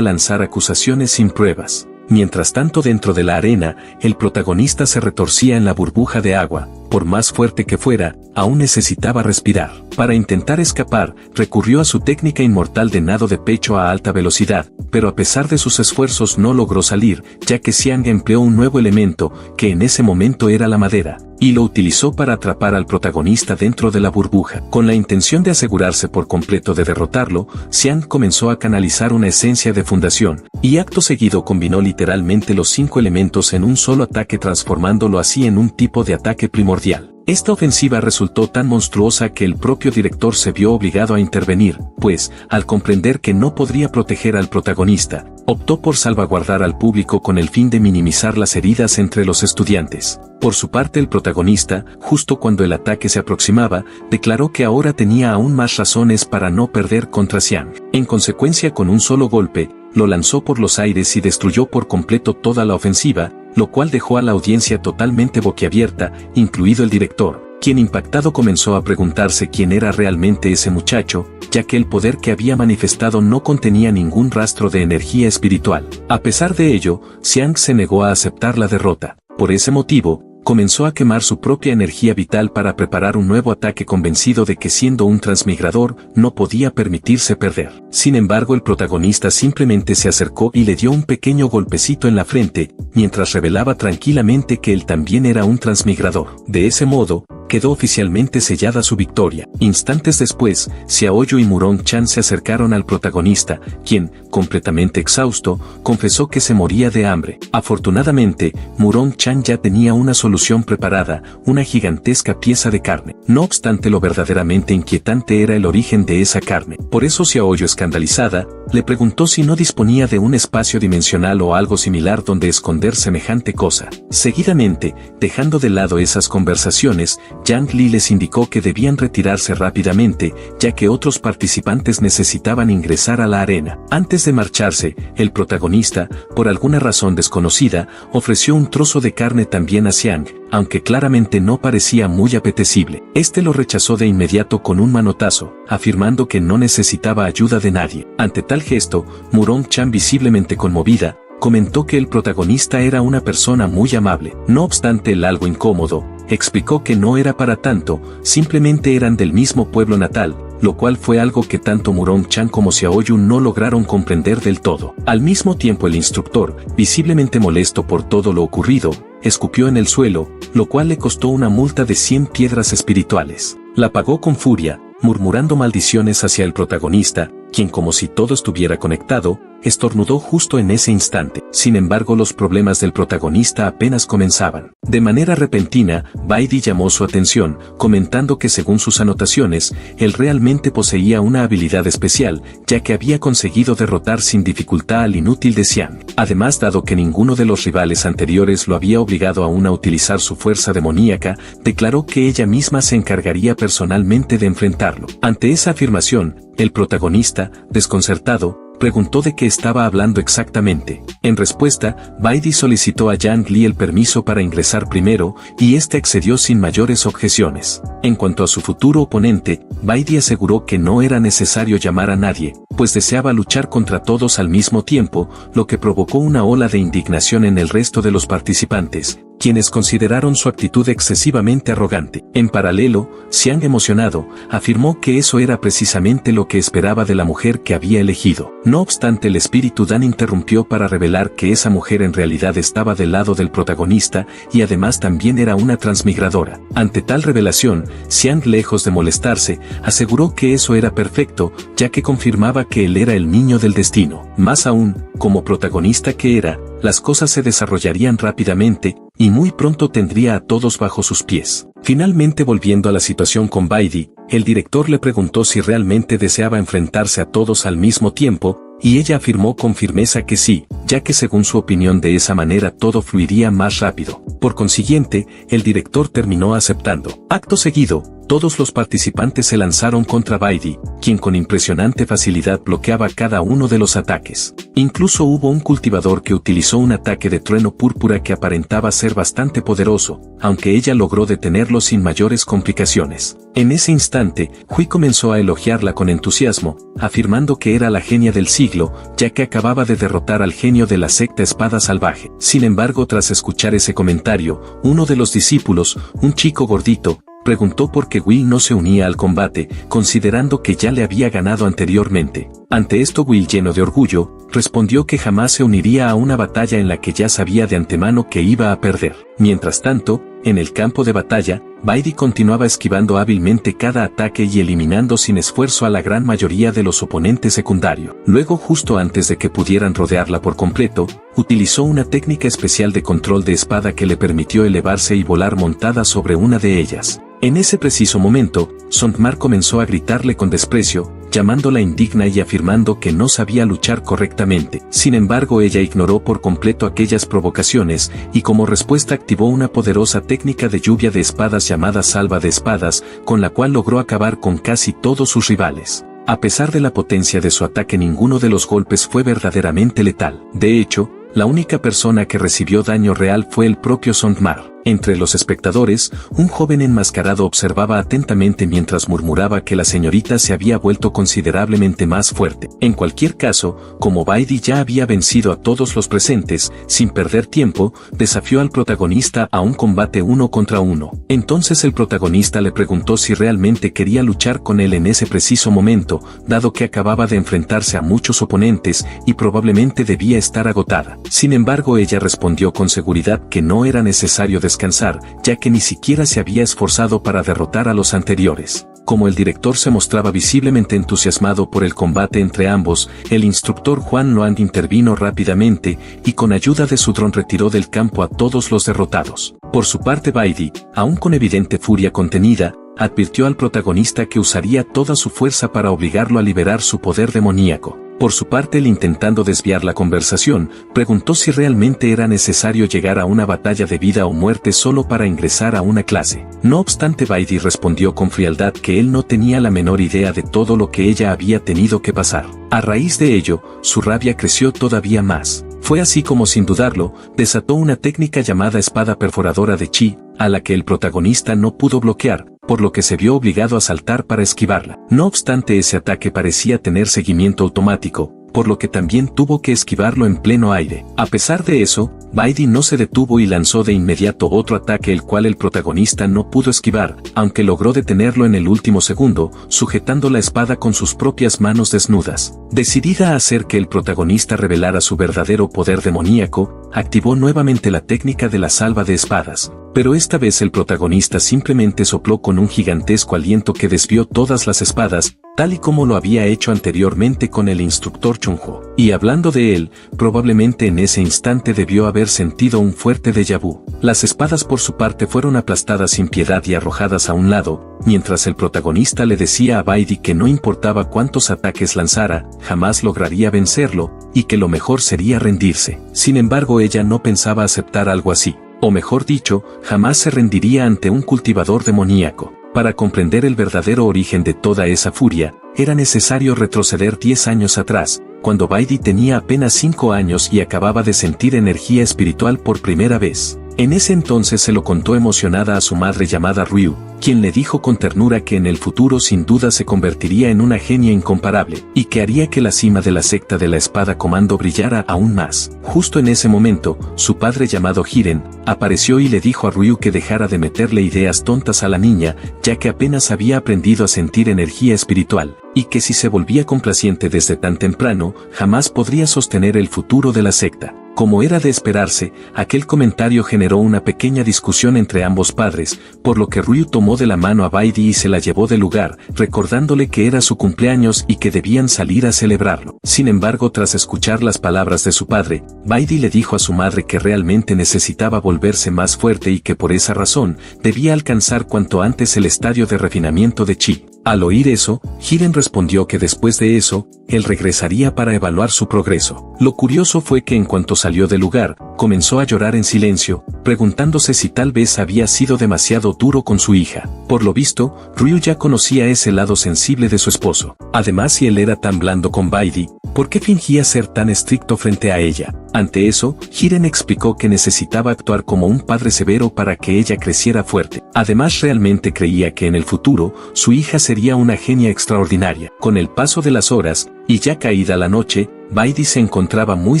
lanzar acusaciones sin pruebas. Mientras tanto, dentro de la arena, el protagonista se retorcía en la burbuja de agua. Por más fuerte que fuera, aún necesitaba respirar. Para intentar escapar, recurrió a su técnica inmortal de nado de pecho a alta velocidad, pero a pesar de sus esfuerzos no logró salir, ya que Xiang empleó un nuevo elemento, que en ese momento era la madera, y lo utilizó para atrapar al protagonista dentro de la burbuja. Con la intención de asegurarse por completo de derrotarlo, Xiang comenzó a canalizar una esencia de fundación, y acto seguido combinó literalmente los 5 elementos en un solo ataque, transformándolo así en un tipo de ataque primordial. Esta ofensiva resultó tan monstruosa que el propio director se vio obligado a intervenir, pues, al comprender que no podría proteger al protagonista, optó por salvaguardar al público con el fin de minimizar las heridas entre los estudiantes. Por su parte, el protagonista, justo cuando el ataque se aproximaba, declaró que ahora tenía aún más razones para no perder contra Xiang. En consecuencia, con un solo golpe, lo lanzó por los aires y destruyó por completo toda la ofensiva, lo cual dejó a la audiencia totalmente boquiabierta, incluido el director, quien impactado comenzó a preguntarse quién era realmente ese muchacho, ya que el poder que había manifestado no contenía ningún rastro de energía espiritual. A pesar de ello, Xiang se negó a aceptar la derrota. Por ese motivo, comenzó a quemar su propia energía vital para preparar un nuevo ataque, convencido de que siendo un transmigrador, no podía permitirse perder. Sin embargo, el protagonista simplemente se acercó y le dio un pequeño golpecito en la frente, mientras revelaba tranquilamente que él también era un transmigrador. De ese modo, quedó oficialmente sellada su victoria. Instantes después, Xiaoyu y Murong Chan se acercaron al protagonista, quien, completamente exhausto, confesó que se moría de hambre. Afortunadamente, Murong Chan ya tenía una solución preparada, una gigantesca pieza de carne. No obstante, lo verdaderamente inquietante era el origen de esa carne. Por eso Xiaoyu, escandalizada, le preguntó si no disponía de un espacio dimensional o algo similar donde esconder semejante cosa. Seguidamente, dejando de lado esas conversaciones, Yang Li les indicó que debían retirarse rápidamente, ya que otros participantes necesitaban ingresar a la arena. Antes de marcharse, el protagonista, por alguna razón desconocida, ofreció un trozo de carne también a Xiang, aunque claramente no parecía muy apetecible. Este lo rechazó de inmediato con un manotazo, afirmando que no necesitaba ayuda de nadie. Ante tal gesto, Murong Chan, visiblemente conmovida, comentó que el protagonista era una persona muy amable. No obstante, el algo incómodo, explicó que no era para tanto, simplemente eran del mismo pueblo natal, lo cual fue algo que tanto Murong Chan como Xiaoyu no lograron comprender del todo. Al mismo tiempo, el instructor, visiblemente molesto por todo lo ocurrido, escupió en el suelo, lo cual le costó una multa de 100 piedras espirituales. La pagó con furia, murmurando maldiciones hacia el protagonista, quien, como si todo estuviera conectado, estornudó justo en ese instante. Sin embargo, los problemas del protagonista apenas comenzaban. De manera repentina, Baidi llamó su atención, comentando que según sus anotaciones, él realmente poseía una habilidad especial, ya que había conseguido derrotar sin dificultad al inútil de Xiang. Además, dado que ninguno de los rivales anteriores lo había obligado aún a utilizar su fuerza demoníaca, declaró que ella misma se encargaría personalmente de enfrentarlo. Ante esa afirmación, el protagonista, desconcertado, preguntó de qué estaba hablando exactamente. En respuesta, Baidi solicitó a Yang Li el permiso para ingresar primero, y este accedió sin mayores objeciones. En cuanto a su futuro oponente, Baidi aseguró que no era necesario llamar a nadie, pues deseaba luchar contra todos al mismo tiempo, lo que provocó una ola de indignación en el resto de los participantes, quienes consideraron su actitud excesivamente arrogante. En paralelo, Xiang, emocionado, afirmó que eso era precisamente lo que esperaba de la mujer que había elegido. No obstante, el espíritu Dan interrumpió para revelar que esa mujer en realidad estaba del lado del protagonista y además también era una transmigradora. Ante tal revelación, Xiang, lejos de molestarse, aseguró que eso era perfecto, ya que confirmaba que él era el niño del destino. Más aún, como protagonista que era, las cosas se desarrollarían rápidamente, y muy pronto tendría a todos bajo sus pies. Finalmente, volviendo a la situación con Baidi, el director le preguntó si realmente deseaba enfrentarse a todos al mismo tiempo, y ella afirmó con firmeza que sí, ya que según su opinión de esa manera todo fluiría más rápido. Por consiguiente, el director terminó aceptando. Acto seguido, todos los participantes se lanzaron contra Baidi, quien con impresionante facilidad bloqueaba cada uno de los ataques. Incluso hubo un cultivador que utilizó un ataque de trueno púrpura que aparentaba ser bastante poderoso, aunque ella logró detenerlo sin mayores complicaciones. En ese instante, Hui comenzó a elogiarla con entusiasmo, afirmando que era la genia del siglo, ya que acababa de derrotar al genio de la secta Espada Salvaje. Sin embargo, tras escuchar ese comentario, uno de los discípulos, un chico gordito, preguntó por qué Will no se unía al combate, considerando que ya le había ganado anteriormente. Ante esto, Will, lleno de orgullo, respondió que jamás se uniría a una batalla en la que ya sabía de antemano que iba a perder. Mientras tanto, en el campo de batalla, Baidi continuaba esquivando hábilmente cada ataque y eliminando sin esfuerzo a la gran mayoría de los oponentes secundarios. Luego, justo antes de que pudieran rodearla por completo, utilizó una técnica especial de control de espada que le permitió elevarse y volar montada sobre una de ellas. En ese preciso momento, Sondmar comenzó a gritarle con desprecio, llamándola indigna y afirmando que no sabía luchar correctamente. Sin embargo, ella ignoró por completo aquellas provocaciones y como respuesta activó una poderosa técnica de lluvia de espadas llamada salva de espadas, con la cual logró acabar con casi todos sus rivales. A pesar de la potencia de su ataque, ninguno de los golpes fue verdaderamente letal. De hecho, la única persona que recibió daño real fue el propio Sondmar. Entre los espectadores, un joven enmascarado observaba atentamente mientras murmuraba que la señorita se había vuelto considerablemente más fuerte. En cualquier caso, como Baidi ya había vencido a todos los presentes, sin perder tiempo, desafió al protagonista a un combate 1 contra 1. Entonces el protagonista le preguntó si realmente quería luchar con él en ese preciso momento, dado que acababa de enfrentarse a muchos oponentes y probablemente debía estar agotada. Sin embargo, ella respondió con seguridad que no era necesario descansar, ya que ni siquiera se había esforzado para derrotar a los anteriores. Como el director se mostraba visiblemente entusiasmado por el combate entre ambos, el instructor Juan Loan intervino rápidamente y con ayuda de su dron retiró del campo a todos los derrotados. Por su parte Baidi, aún con evidente furia contenida, advirtió al protagonista que usaría toda su fuerza para obligarlo a liberar su poder demoníaco. Por su parte él, intentando desviar la conversación, preguntó si realmente era necesario llegar a una batalla de vida o muerte solo para ingresar a una clase. No obstante Baidi respondió con frialdad que él no tenía la menor idea de todo lo que ella había tenido que pasar. A raíz de ello, su rabia creció todavía más. Fue así como sin dudarlo, desató una técnica llamada espada perforadora de chi, a la que el protagonista no pudo bloquear, por lo que se vio obligado a saltar para esquivarla. No obstante ese ataque parecía tener seguimiento automático, por lo que también tuvo que esquivarlo en pleno aire. A pesar de eso, Baidi no se detuvo y lanzó de inmediato otro ataque el cual el protagonista no pudo esquivar, aunque logró detenerlo en el último segundo, sujetando la espada con sus propias manos desnudas. Decidida a hacer que el protagonista revelara su verdadero poder demoníaco, activó nuevamente la técnica de la salva de espadas. Pero esta vez el protagonista simplemente sopló con un gigantesco aliento que desvió todas las espadas, tal y como lo había hecho anteriormente con el instructor Chunho. Y hablando de él, probablemente en ese instante debió haber sentido un fuerte déjà vu. Las espadas por su parte fueron aplastadas sin piedad y arrojadas a un lado, mientras el protagonista le decía a Baidi que no importaba cuántos ataques lanzara, jamás lograría vencerlo, y que lo mejor sería rendirse. Sin embargo ella no pensaba aceptar algo así. O mejor dicho, jamás se rendiría ante un cultivador demoníaco. Para comprender el verdadero origen de toda esa furia, era necesario retroceder 10 años atrás, cuando Baidi tenía apenas 5 años y acababa de sentir energía espiritual por primera vez. En ese entonces se lo contó emocionada a su madre llamada Ryu, quien le dijo con ternura que en el futuro sin duda se convertiría en una genia incomparable, y que haría que la cima de la secta de la espada comando brillara aún más. Justo en ese momento, su padre llamado Hiren, apareció y le dijo a Ryu que dejara de meterle ideas tontas a la niña, ya que apenas había aprendido a sentir energía espiritual, y que si se volvía complaciente desde tan temprano, jamás podría sostener el futuro de la secta. Como era de esperarse, aquel comentario generó una pequeña discusión entre ambos padres, por lo que Ryu tomó de la mano a Baidi y se la llevó del lugar, recordándole que era su cumpleaños y que debían salir a celebrarlo. Sin embargo, tras escuchar las palabras de su padre, Baidi le dijo a su madre que realmente necesitaba volverse más fuerte y que por esa razón, debía alcanzar cuanto antes el estadio de refinamiento de chi. Al oír eso, Hiren respondió que después de eso, él regresaría para evaluar su progreso. Lo curioso fue que en cuanto salió del lugar, comenzó a llorar en silencio, preguntándose si tal vez había sido demasiado duro con su hija. Por lo visto, Ryu ya conocía ese lado sensible de su esposo. Además, si él era tan blando con Baidi, ¿por qué fingía ser tan estricto frente a ella? Ante eso, Hiren explicó que necesitaba actuar como un padre severo para que ella creciera fuerte. Además, realmente creía que en el futuro, su hija sería una genia extraordinaria. Con el paso de las horas, y ya caída la noche, Baidi se encontraba muy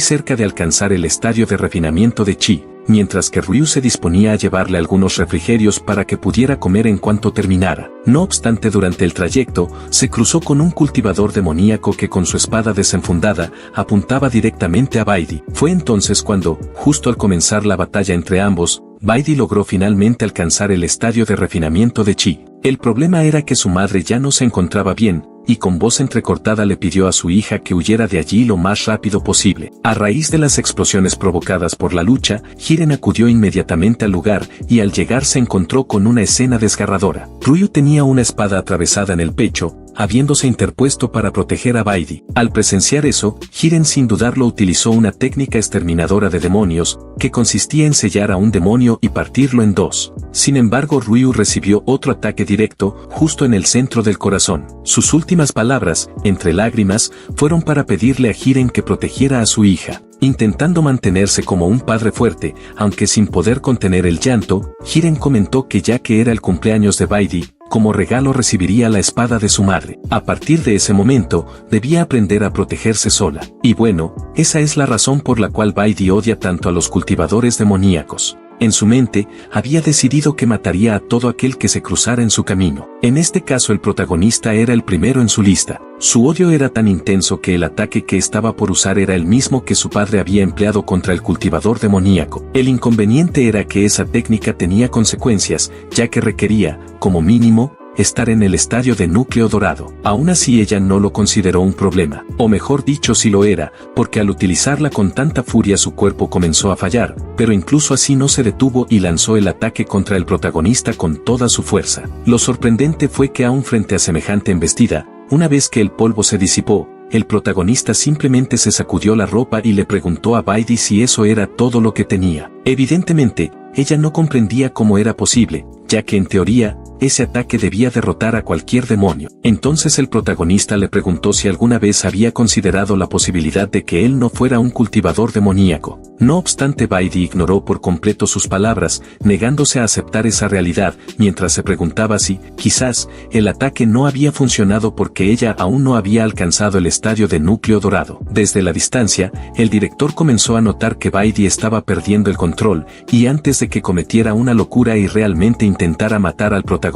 cerca de alcanzar el estadio de refinamiento de chi, mientras que Ryu se disponía a llevarle algunos refrigerios para que pudiera comer en cuanto terminara. No obstante, durante el trayecto, se cruzó con un cultivador demoníaco que con su espada desenfundada, apuntaba directamente a Baidi. Fue entonces cuando, justo al comenzar la batalla entre ambos, Baidi logró finalmente alcanzar el estadio de refinamiento de chi. El problema era que su madre ya no se encontraba bien, y con voz entrecortada le pidió a su hija que huyera de allí lo más rápido posible. A raíz de las explosiones provocadas por la lucha, Hiren acudió inmediatamente al lugar y al llegar se encontró con una escena desgarradora. Ryu tenía una espada atravesada en el pecho, habiéndose interpuesto para proteger a Baidi. Al presenciar eso, Hiren sin dudarlo utilizó una técnica exterminadora de demonios, que consistía en sellar a un demonio y partirlo en dos. Sin embargo, Ryu recibió otro ataque directo, justo en el centro del corazón. Sus últimas palabras, entre lágrimas, fueron para pedirle a Hiren que protegiera a su hija. Intentando mantenerse como un padre fuerte, aunque sin poder contener el llanto, Hiren comentó que ya que era el cumpleaños de Baidi, como regalo recibiría la espada de su madre. A partir de ese momento, debía aprender a protegerse sola. Y bueno, esa es la razón por la cual Baidi odia tanto a los cultivadores demoníacos. En su mente, había decidido que mataría a todo aquel que se cruzara en su camino. En este caso el protagonista era el primero en su lista. Su odio era tan intenso que el ataque que estaba por usar era el mismo que su padre había empleado contra el cultivador demoníaco. El inconveniente era que esa técnica tenía consecuencias, ya que requería, como mínimo, estar en el estadio de núcleo dorado. Aún así ella no lo consideró un problema, o mejor dicho sí lo era, porque al utilizarla con tanta furia su cuerpo comenzó a fallar, pero incluso así no se detuvo y lanzó el ataque contra el protagonista con toda su fuerza. Lo sorprendente fue que aún frente a semejante embestida, una vez que el polvo se disipó, el protagonista simplemente se sacudió la ropa y le preguntó a Baidi si eso era todo lo que tenía. Evidentemente, ella no comprendía cómo era posible, ya que en teoría, ese ataque debía derrotar a cualquier demonio. Entonces el protagonista le preguntó si alguna vez había considerado la posibilidad de que él no fuera un cultivador demoníaco. No obstante, Baidi ignoró por completo sus palabras, negándose a aceptar esa realidad, mientras se preguntaba si, quizás, el ataque no había funcionado porque ella aún no había alcanzado el estadio de núcleo dorado. Desde la distancia, el director comenzó a notar que Baidi estaba perdiendo el control, y antes de que cometiera una locura y realmente intentara matar al protagonista,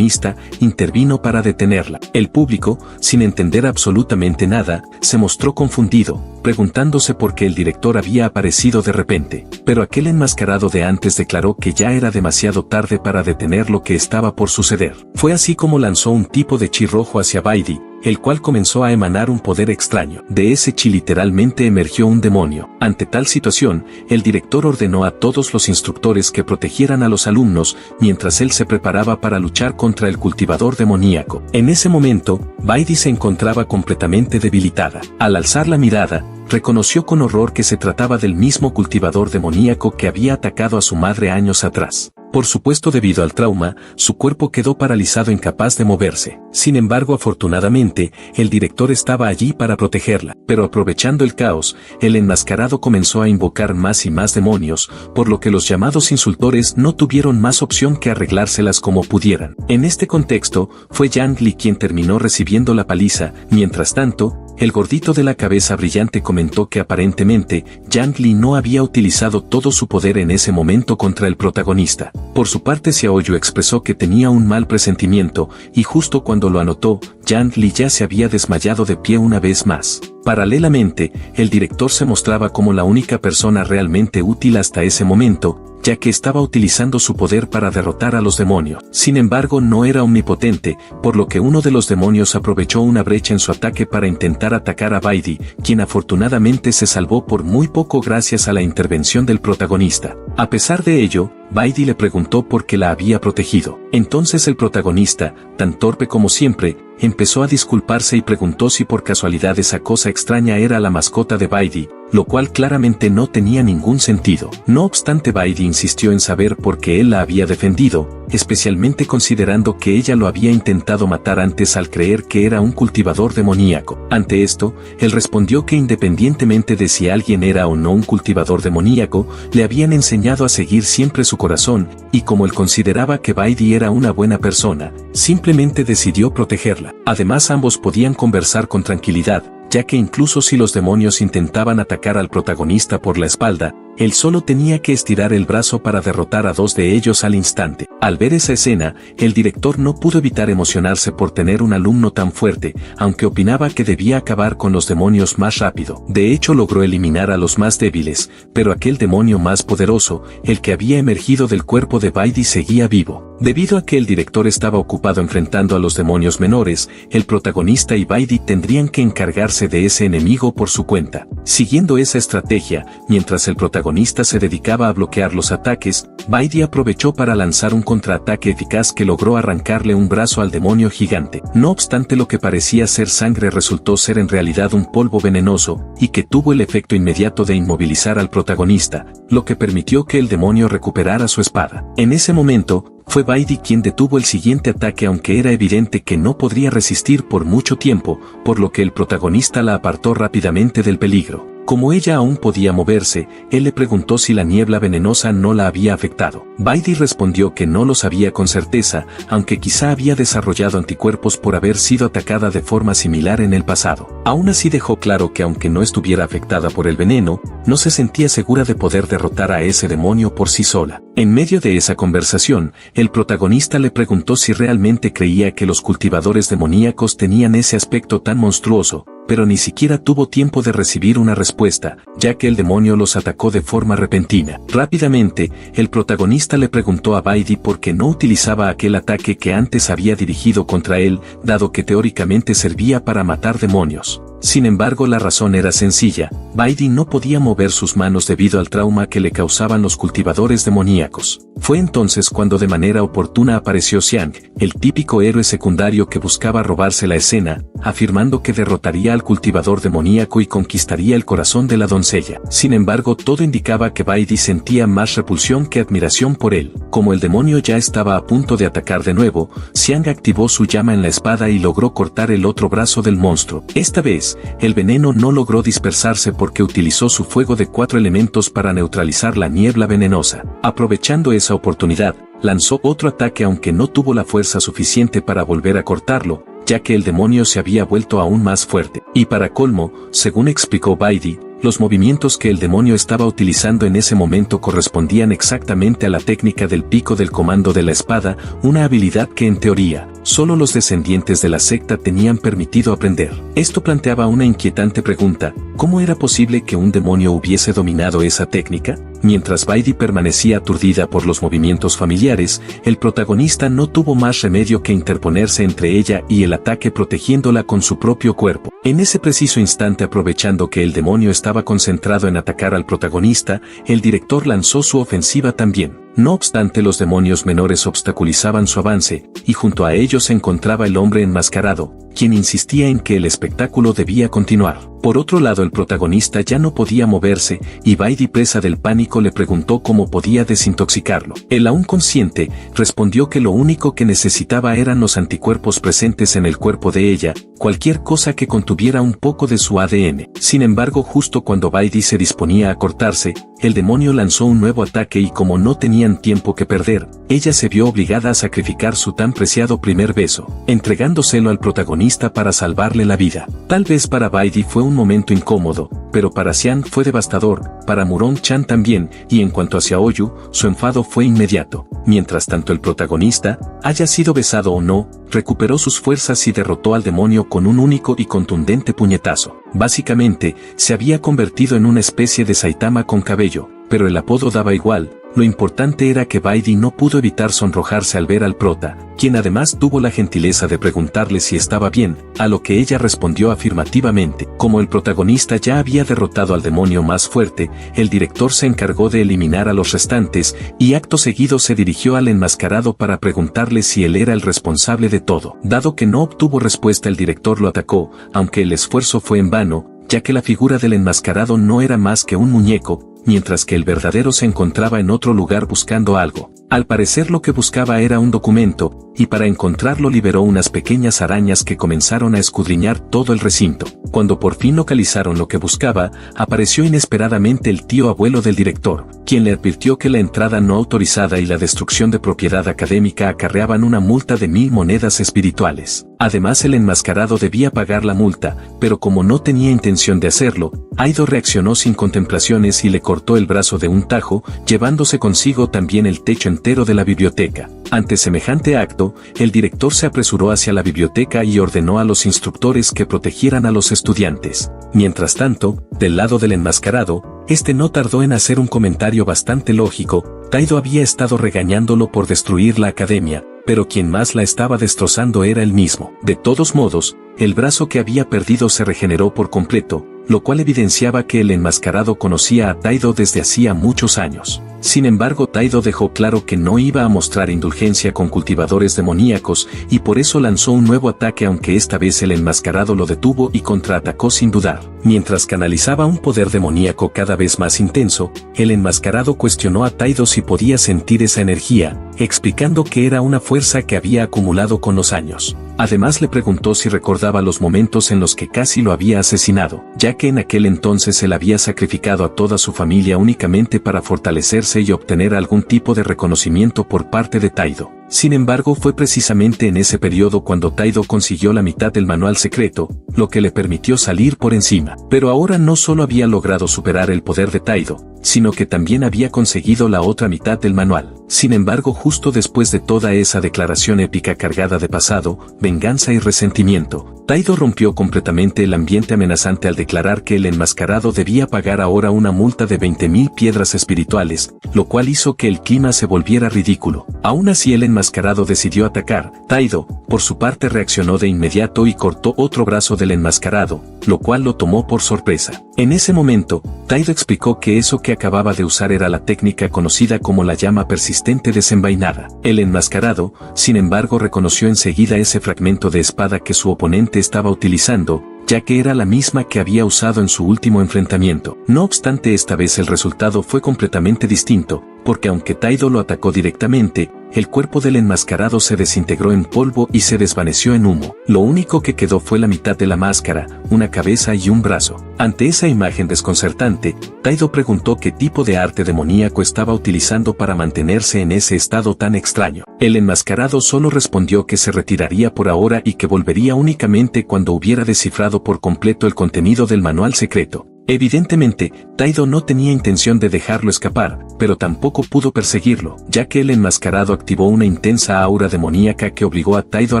intervino para detenerla. El público, sin entender absolutamente nada, se mostró confundido, preguntándose por qué el director había aparecido de repente, pero aquel enmascarado de antes declaró que ya era demasiado tarde para detener lo que estaba por suceder. Fue así como lanzó un tipo de chi rojo hacia Baidi, el cual comenzó a emanar un poder extraño. De ese chi literalmente emergió un demonio. Ante tal situación, el director ordenó a todos los instructores que protegieran a los alumnos, mientras él se preparaba para luchar contra el cultivador demoníaco. En ese momento, Baidi se encontraba completamente debilitada. Al alzar la mirada, reconoció con horror que se trataba del mismo cultivador demoníaco que había atacado a su madre años atrás. Por supuesto, debido al trauma, su cuerpo quedó paralizado, incapaz de moverse. Sin embargo, afortunadamente, el director estaba allí para protegerla. Pero aprovechando el caos, el enmascarado comenzó a invocar más y más demonios, por lo que los llamados insultores no tuvieron más opción que arreglárselas como pudieran. En este contexto, fue Yang Li quien terminó recibiendo la paliza. Mientras tanto, el gordito de la cabeza brillante comentó que aparentemente, Yang Li no había utilizado todo su poder en ese momento contra el protagonista. Por su parte, Xiaoyu expresó que tenía un mal presentimiento, y justo cuando lo anotó, Yang Li ya se había desmayado de pie una vez más. Paralelamente, el director se mostraba como la única persona realmente útil hasta ese momento, ya que estaba utilizando su poder para derrotar a los demonios. Sin embargo, no era omnipotente, por lo que uno de los demonios aprovechó una brecha en su ataque para intentar atacar a Baidi, quien afortunadamente se salvó por muy poco gracias a la intervención del protagonista. A pesar de ello, Baidi le preguntó por qué la había protegido. Entonces el protagonista, tan torpe como siempre, empezó a disculparse y preguntó si por casualidad esa cosa extraña era la mascota de Baidi, lo cual claramente no tenía ningún sentido. No obstante, Baidi insistió en saber por qué él la había defendido, especialmente considerando que ella lo había intentado matar antes al creer que era un cultivador demoníaco. Ante esto, él respondió que independientemente de si alguien era o no un cultivador demoníaco, le habían enseñado a seguir siempre su corazón, y como él consideraba que Baidi era una buena persona, simplemente decidió protegerla. Además, ambos podían conversar con tranquilidad, ya que incluso si los demonios intentaban atacar al protagonista por la espalda, él solo tenía que estirar el brazo para derrotar a dos de ellos al instante. Al ver esa escena, el director no pudo evitar emocionarse por tener un alumno tan fuerte, aunque opinaba que debía acabar con los demonios más rápido. De hecho, logró eliminar a los más débiles, pero aquel demonio más poderoso, el que había emergido del cuerpo de Baidi, seguía vivo. Debido a que el director estaba ocupado enfrentando a los demonios menores, el protagonista y Baidi tendrían que encargarse de ese enemigo por su cuenta. Siguiendo esa estrategia, mientras el protagonista se dedicaba a bloquear los ataques, Baidi aprovechó para lanzar un contraataque eficaz que logró arrancarle un brazo al demonio gigante. No obstante, lo que parecía ser sangre resultó ser en realidad un polvo venenoso, y que tuvo el efecto inmediato de inmovilizar al protagonista, lo que permitió que el demonio recuperara su espada. En ese momento, fue Baidi quien detuvo el siguiente ataque, aunque era evidente que no podría resistir por mucho tiempo, por lo que el protagonista la apartó rápidamente del peligro. Como ella aún podía moverse, él le preguntó si la niebla venenosa no la había afectado. Baidi respondió que no lo sabía con certeza, aunque quizá había desarrollado anticuerpos por haber sido atacada de forma similar en el pasado. Aún así dejó claro que aunque no estuviera afectada por el veneno, no se sentía segura de poder derrotar a ese demonio por sí sola. En medio de esa conversación, el protagonista le preguntó si realmente creía que los cultivadores demoníacos tenían ese aspecto tan monstruoso, pero ni siquiera tuvo tiempo de recibir una respuesta, ya que el demonio los atacó de forma repentina. Rápidamente, el protagonista le preguntó a Baidi por qué no utilizaba aquel ataque que antes había dirigido contra él, dado que teóricamente servía para matar demonios. Sin embargo, la razón era sencilla: Baidi no podía mover sus manos debido al trauma que le causaban los cultivadores demoníacos. Fue entonces cuando de manera oportuna apareció Xiang, el típico héroe secundario que buscaba robarse la escena, afirmando que derrotaría al cultivador demoníaco y conquistaría el corazón de la doncella. Sin embargo, todo indicaba que Baidi sentía más repulsión que admiración por él. Como el demonio ya estaba a punto de atacar de nuevo, Xiang activó su llama en la espada y logró cortar el otro brazo del monstruo. Esta vez, el veneno no logró dispersarse porque utilizó su fuego de 4 elementos para neutralizar la niebla venenosa. Aprovechando esa oportunidad, lanzó otro ataque aunque no tuvo la fuerza suficiente para volver a cortarlo, ya que el demonio se había vuelto aún más fuerte. Y para colmo, según explicó Baidi, los movimientos que el demonio estaba utilizando en ese momento correspondían exactamente a la técnica del pico del comando de la espada, una habilidad que en teoría, solo los descendientes de la secta tenían permitido aprender. Esto planteaba una inquietante pregunta: ¿cómo era posible que un demonio hubiese dominado esa técnica? Mientras Baidi permanecía aturdida por los movimientos familiares, el protagonista no tuvo más remedio que interponerse entre ella y el ataque, protegiéndola con su propio cuerpo. En ese preciso instante, aprovechando que el demonio estaba concentrado en atacar al protagonista, el director lanzó su ofensiva también. No obstante, los demonios menores obstaculizaban su avance, y junto a ellos se encontraba el hombre enmascarado, quien insistía en que el espectáculo debía continuar. Por otro lado, el protagonista ya no podía moverse, y Baidi, presa del pánico, le preguntó cómo podía desintoxicarlo. Él, aún consciente, respondió que lo único que necesitaba eran los anticuerpos presentes en el cuerpo de ella, cualquier cosa que contuviera un poco de su ADN. Sin embargo, justo cuando Baidi se disponía a cortarse, el demonio lanzó un nuevo ataque y como no tenían tiempo que perder, ella se vio obligada a sacrificar su tan preciado primer beso, entregándoselo al protagonista para salvarle la vida. Tal vez para Baidi fue un momento incómodo, pero para Xiang fue devastador, para Murong Chan también, y en cuanto a Xiaoyu, su enfado fue inmediato. Mientras tanto, el protagonista, haya sido besado o no, recuperó sus fuerzas y derrotó al demonio con un único y contundente puñetazo. Básicamente, se había convertido en una especie de Saitama con cabello, pero el apodo daba igual. Lo importante era que Baidi no pudo evitar sonrojarse al ver al prota, quien además tuvo la gentileza de preguntarle si estaba bien, a lo que ella respondió afirmativamente. Como el protagonista ya había derrotado al demonio más fuerte, el director se encargó de eliminar a los restantes, y acto seguido se dirigió al enmascarado para preguntarle si él era el responsable de todo. Dado que no obtuvo respuesta, el director lo atacó, aunque el esfuerzo fue en vano, ya que la figura del enmascarado no era más que un muñeco, mientras que el verdadero se encontraba en otro lugar buscando algo. Al parecer lo que buscaba era un documento, y para encontrarlo liberó unas pequeñas arañas que comenzaron a escudriñar todo el recinto. Cuando por fin localizaron lo que buscaba, apareció inesperadamente el tío abuelo del director, quien le advirtió que la entrada no autorizada y la destrucción de propiedad académica acarreaban una multa de 1000 monedas espirituales. Además, el enmascarado debía pagar la multa, pero como no tenía intención de hacerlo, Aido reaccionó sin contemplaciones y le cortó el brazo de un tajo, llevándose consigo también el techo entero de la biblioteca. Ante semejante acto, el director se apresuró hacia la biblioteca y ordenó a los instructores que protegieran a los estudiantes. Mientras tanto, del lado del enmascarado, este no tardó en hacer un comentario bastante lógico. Taido había estado regañándolo por destruir la academia, pero quien más la estaba destrozando era él mismo. De todos modos, el brazo que había perdido se regeneró por completo, lo cual evidenciaba que el enmascarado conocía a Taido desde hacía muchos años. Sin embargo, Taido dejó claro que no iba a mostrar indulgencia con cultivadores demoníacos, y por eso lanzó un nuevo ataque, aunque esta vez el enmascarado lo detuvo y contraatacó sin dudar. Mientras canalizaba un poder demoníaco cada vez más intenso, el enmascarado cuestionó a Taido si podía sentir esa energía, explicando que era una fuerza que había acumulado con los años. Además le preguntó si recordaba los momentos en los que casi lo había asesinado, ya que en aquel entonces él había sacrificado a toda su familia únicamente para fortalecerse y obtener algún tipo de reconocimiento por parte de Taido. Sin embargo, fue precisamente en ese periodo cuando Taido consiguió la mitad del manual secreto, lo que le permitió salir por encima. Pero ahora no solo había logrado superar el poder de Taido, sino que también había conseguido la otra mitad del manual. Sin embargo, justo después de toda esa declaración épica cargada de pasado, venganza y resentimiento, Taido rompió completamente el ambiente amenazante al declarar que el enmascarado debía pagar ahora una multa de 20.000 piedras espirituales, lo cual hizo que el clima se volviera ridículo. Aún así el enmascarado decidió atacar. Taido, por su parte, reaccionó de inmediato y cortó otro brazo del enmascarado, lo cual lo tomó por sorpresa. En ese momento, Taido explicó que eso que acababa de usar era la técnica conocida como la llama persistente desenvainada. El enmascarado, sin embargo, reconoció enseguida ese fragmento de espada que su oponente estaba utilizando, ya que era la misma que había usado en su último enfrentamiento. No obstante, esta vez el resultado fue completamente distinto, porque aunque Taido lo atacó directamente, el cuerpo del enmascarado se desintegró en polvo y se desvaneció en humo. Lo único que quedó fue la mitad de la máscara, una cabeza y un brazo. Ante esa imagen desconcertante, Taido preguntó qué tipo de arte demoníaco estaba utilizando para mantenerse en ese estado tan extraño. El enmascarado solo respondió que se retiraría por ahora y que volvería únicamente cuando hubiera descifrado por completo el contenido del manual secreto. Evidentemente, Taido no tenía intención de dejarlo escapar, pero tampoco pudo perseguirlo, ya que el enmascarado activó una intensa aura demoníaca que obligó a Taido a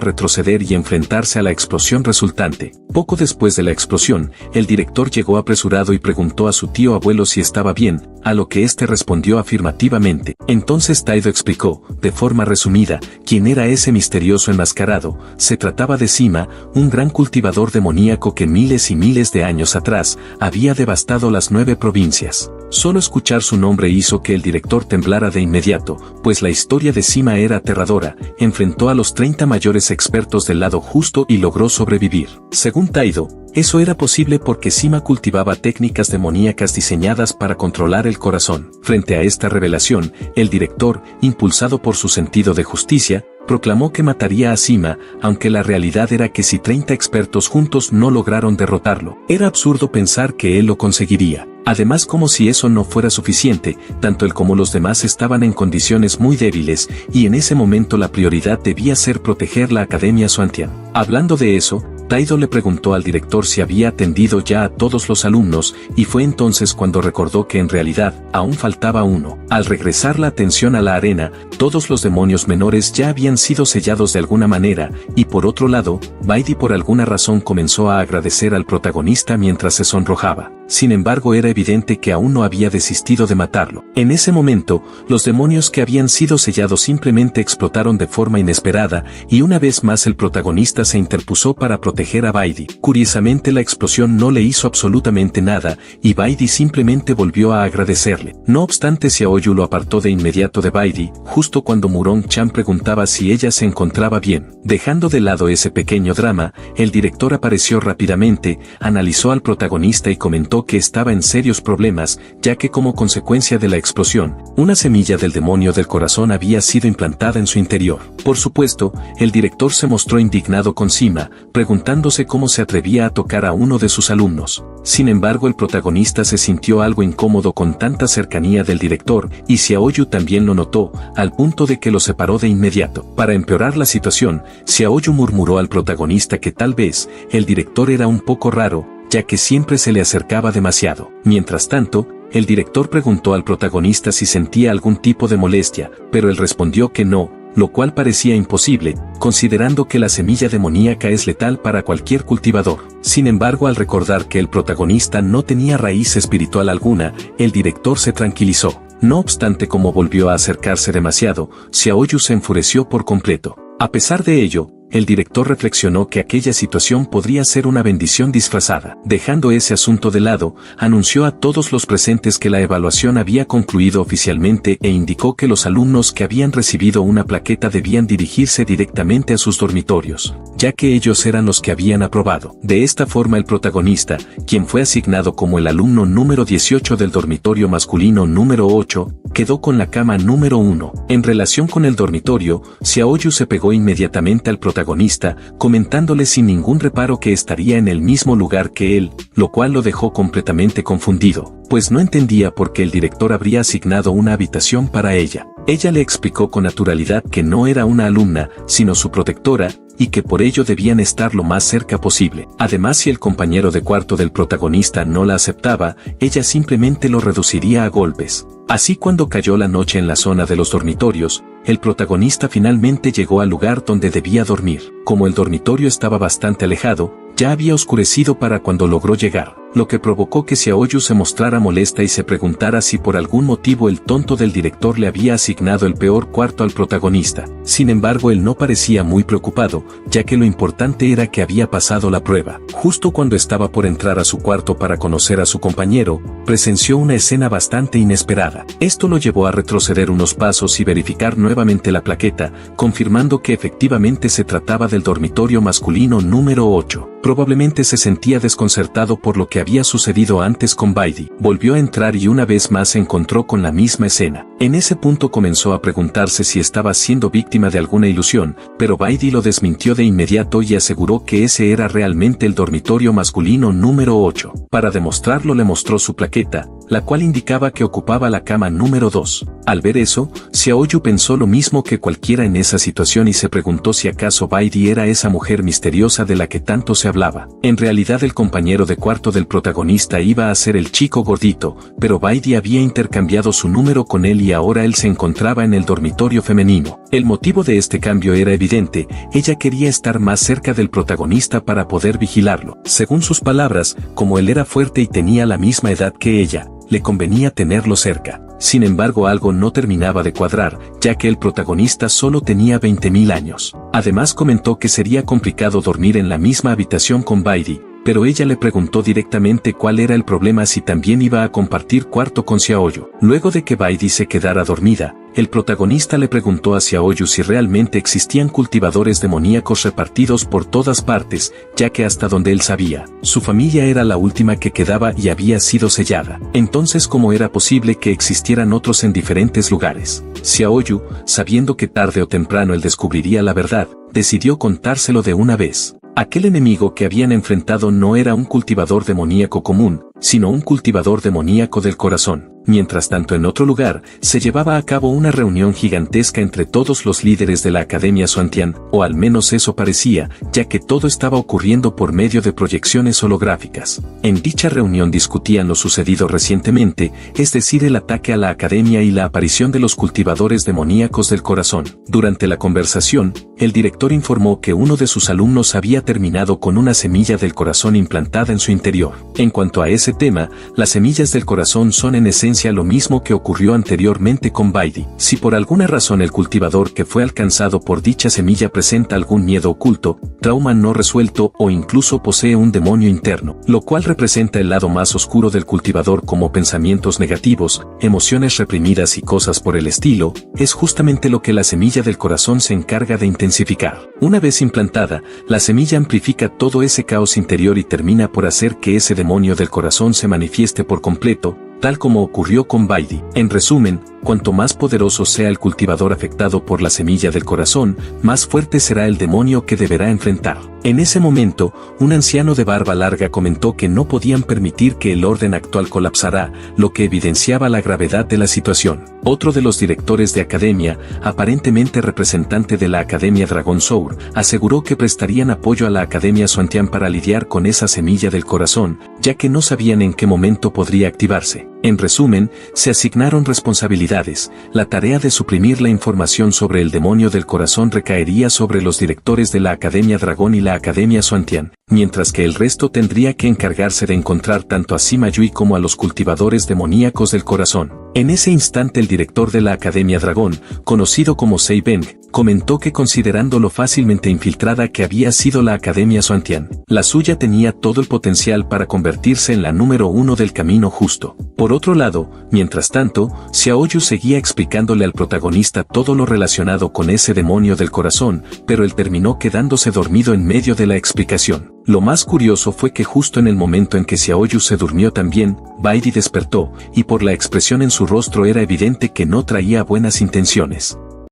retroceder y enfrentarse a la explosión resultante. Poco después de la explosión, el director llegó apresurado y preguntó a su tío abuelo si estaba bien, a lo que éste respondió afirmativamente. Entonces Taido explicó, de forma resumida, quién era ese misterioso enmascarado. Se trataba de Sima, un gran cultivador demoníaco que miles y miles de años atrás había devastado las 9 provincias. Solo escuchar su nombre hizo que el director temblara de inmediato, pues la historia de Sima era aterradora. Enfrentó a los 30 mayores expertos del lado justo y logró sobrevivir. Según Taido, eso era posible porque Sima cultivaba técnicas demoníacas diseñadas para controlar el corazón. Frente a esta revelación, el director, impulsado por su sentido de justicia, proclamó que mataría a Sima, aunque la realidad era que si 30 expertos juntos no lograron derrotarlo, era absurdo pensar que él lo conseguiría. Además, como si eso no fuera suficiente, tanto él como los demás estaban en condiciones muy débiles, y en ese momento la prioridad debía ser proteger la Academia Xuantian. Hablando de eso, Taido le preguntó al director si había atendido ya a todos los alumnos, y fue entonces cuando recordó que en realidad aún faltaba uno. Al regresar la atención a la arena, todos los demonios menores ya habían sido sellados de alguna manera, y por otro lado, Baidi por alguna razón comenzó a agradecer al protagonista mientras se sonrojaba. Sin embargo, era evidente que aún no había desistido de matarlo. En ese momento, los demonios que habían sido sellados simplemente explotaron de forma inesperada, y una vez más el protagonista se interpuso para proteger a Baidi. Curiosamente, la explosión no le hizo absolutamente nada, y Baidi simplemente volvió a agradecerle. No obstante, Xiaoyu lo apartó de inmediato de Baidi, justo cuando Murong-chan preguntaba si ella se encontraba bien. Dejando de lado ese pequeño drama, el director apareció rápidamente, analizó al protagonista y comentó que estaba en serios problemas, ya que como consecuencia de la explosión, una semilla del demonio del corazón había sido implantada en su interior. Por supuesto, el director se mostró indignado con Sima, preguntándose cómo se atrevía a tocar a uno de sus alumnos. Sin embargo, el protagonista se sintió algo incómodo con tanta cercanía del director, y Xiaoyu también lo notó, al punto de que lo separó de inmediato. Para empeorar la situación, Xiaoyu murmuró al protagonista que tal vez el director era un poco raro, ya que siempre se le acercaba demasiado. Mientras tanto, el director preguntó al protagonista si sentía algún tipo de molestia, pero él respondió que no, lo cual parecía imposible, considerando que la semilla demoníaca es letal para cualquier cultivador. Sin embargo, al recordar que el protagonista no tenía raíz espiritual alguna, el director se tranquilizó. No obstante, como volvió a acercarse demasiado, Xiaoyu se enfureció por completo. A pesar de ello, el director reflexionó que aquella situación podría ser una bendición disfrazada. Dejando ese asunto de lado, anunció a todos los presentes que la evaluación había concluido oficialmente e indicó que los alumnos que habían recibido una plaqueta debían dirigirse directamente a sus dormitorios, ya que ellos eran los que habían aprobado. De esta forma, el protagonista, quien fue asignado como el alumno número 18 del dormitorio masculino número 8, quedó con la cama número 1. En relación con el dormitorio, Xiaoyu se pegó inmediatamente al protagonista, comentándole sin ningún reparo que estaría en el mismo lugar que él, lo cual lo dejó completamente confundido, pues no entendía por qué el director habría asignado una habitación para ella. Ella le explicó con naturalidad que no era una alumna, sino su protectora, y que por ello debían estar lo más cerca posible. Además, si el compañero de cuarto del protagonista no la aceptaba, ella simplemente lo reduciría a golpes. Así, cuando cayó la noche en la zona de los dormitorios, el protagonista finalmente llegó al lugar donde debía dormir. Como el dormitorio estaba bastante alejado, ya había oscurecido para cuando logró llegar, lo que provocó que Xiaoyu se mostrara molesta y se preguntara si por algún motivo el tonto del director le había asignado el peor cuarto al protagonista. Sin embargo, él no parecía muy preocupado, ya que lo importante era que había pasado la prueba. Justo cuando estaba por entrar a su cuarto para conocer a su compañero, presenció una escena bastante inesperada. Esto lo llevó a retroceder unos pasos y verificar nuevamente la plaqueta, confirmando que efectivamente se trataba del dormitorio masculino número 8. Probablemente se sentía desconcertado por lo que había sucedido antes con Baidi. Volvió a entrar y una vez más se encontró con la misma escena. En ese punto comenzó a preguntarse si estaba siendo víctima de alguna ilusión, pero Baidi lo desmintió de inmediato y aseguró que ese era realmente el dormitorio masculino número 8. Para demostrarlo, le mostró su plaqueta, la cual indicaba que ocupaba la cama número 2. Al ver eso, Xiaoyu pensó lo mismo que cualquiera en esa situación y se preguntó si acaso Baidi era esa mujer misteriosa de la que tanto se hablaba. En realidad, el compañero de cuarto del protagonista iba a ser el chico gordito, pero Baidi había intercambiado su número con él y ahora él se encontraba en el dormitorio femenino. El motivo de este cambio era evidente: ella quería estar más cerca del protagonista para poder vigilarlo. Según sus palabras, como él era fuerte y tenía la misma edad que ella, le convenía tenerlo cerca. Sin embargo, algo no terminaba de cuadrar, ya que el protagonista solo tenía 20.000 años. Además, comentó que sería complicado dormir en la misma habitación con Baidi, pero ella le preguntó directamente cuál era el problema si también iba a compartir cuarto con Xiaoyu. Luego de que Baidi se quedara dormida, el protagonista le preguntó a Xiaoyu si realmente existían cultivadores demoníacos repartidos por todas partes, ya que hasta donde él sabía, su familia era la última que quedaba y había sido sellada. Entonces, ¿cómo era posible que existieran otros en diferentes lugares? Xiaoyu, sabiendo que tarde o temprano él descubriría la verdad, decidió contárselo de una vez. Aquel enemigo que habían enfrentado no era un cultivador demoníaco común, sino un cultivador demoníaco del corazón. Mientras tanto, en otro lugar, se llevaba a cabo una reunión gigantesca entre todos los líderes de la Academia Xuantian, o al menos eso parecía, ya que todo estaba ocurriendo por medio de proyecciones holográficas. En dicha reunión discutían lo sucedido recientemente, es decir, el ataque a la Academia y la aparición de los cultivadores demoníacos del corazón. Durante la conversación, el director informó que uno de sus alumnos había terminado con una semilla del corazón implantada en su interior. En cuanto a ese tema, las semillas del corazón son en esencia lo mismo que ocurrió anteriormente con Baidi. Si por alguna razón el cultivador que fue alcanzado por dicha semilla presenta algún miedo oculto, trauma no resuelto o incluso posee un demonio interno, lo cual representa el lado más oscuro del cultivador como pensamientos negativos, emociones reprimidas y cosas por el estilo, es justamente lo que la semilla del corazón se encarga de intensificar. Una vez implantada, la semilla amplifica todo ese caos interior y termina por hacer que ese demonio del corazón se manifieste por completo, tal como ocurrió con Baidi. En resumen, cuanto más poderoso sea el cultivador afectado por la semilla del corazón, más fuerte será el demonio que deberá enfrentar. En ese momento, un anciano de barba larga comentó que no podían permitir que el orden actual colapsara, lo que evidenciaba la gravedad de la situación. Otro de los directores de academia, aparentemente representante de la Academia Dragon Soul, aseguró que prestarían apoyo a la Academia Xuantian para lidiar con esa semilla del corazón, ya que no sabían en qué momento podría activarse. En resumen, se asignaron responsabilidades. La tarea de suprimir la información sobre el demonio del corazón recaería sobre los directores de la Academia Dragón y la Academia Xuantian, mientras que el resto tendría que encargarse de encontrar tanto a Sima Yui como a los cultivadores demoníacos del corazón. En ese instante, el director de la Academia Dragón, conocido como Sei Beng, comentó que considerando lo fácilmente infiltrada que había sido la Academia Xuantian, la suya tenía todo el potencial para convertirse en la número 1 del camino justo. Por otro lado, mientras tanto, Xiaoyu seguía explicándole al protagonista todo lo relacionado con ese demonio del corazón, pero él terminó quedándose dormido en medio de la explicación. Lo más curioso fue que justo en el momento en que Xiaoyu se durmió también, Baidi despertó, y por la expresión en su rostro era evidente que no traía buenas intenciones.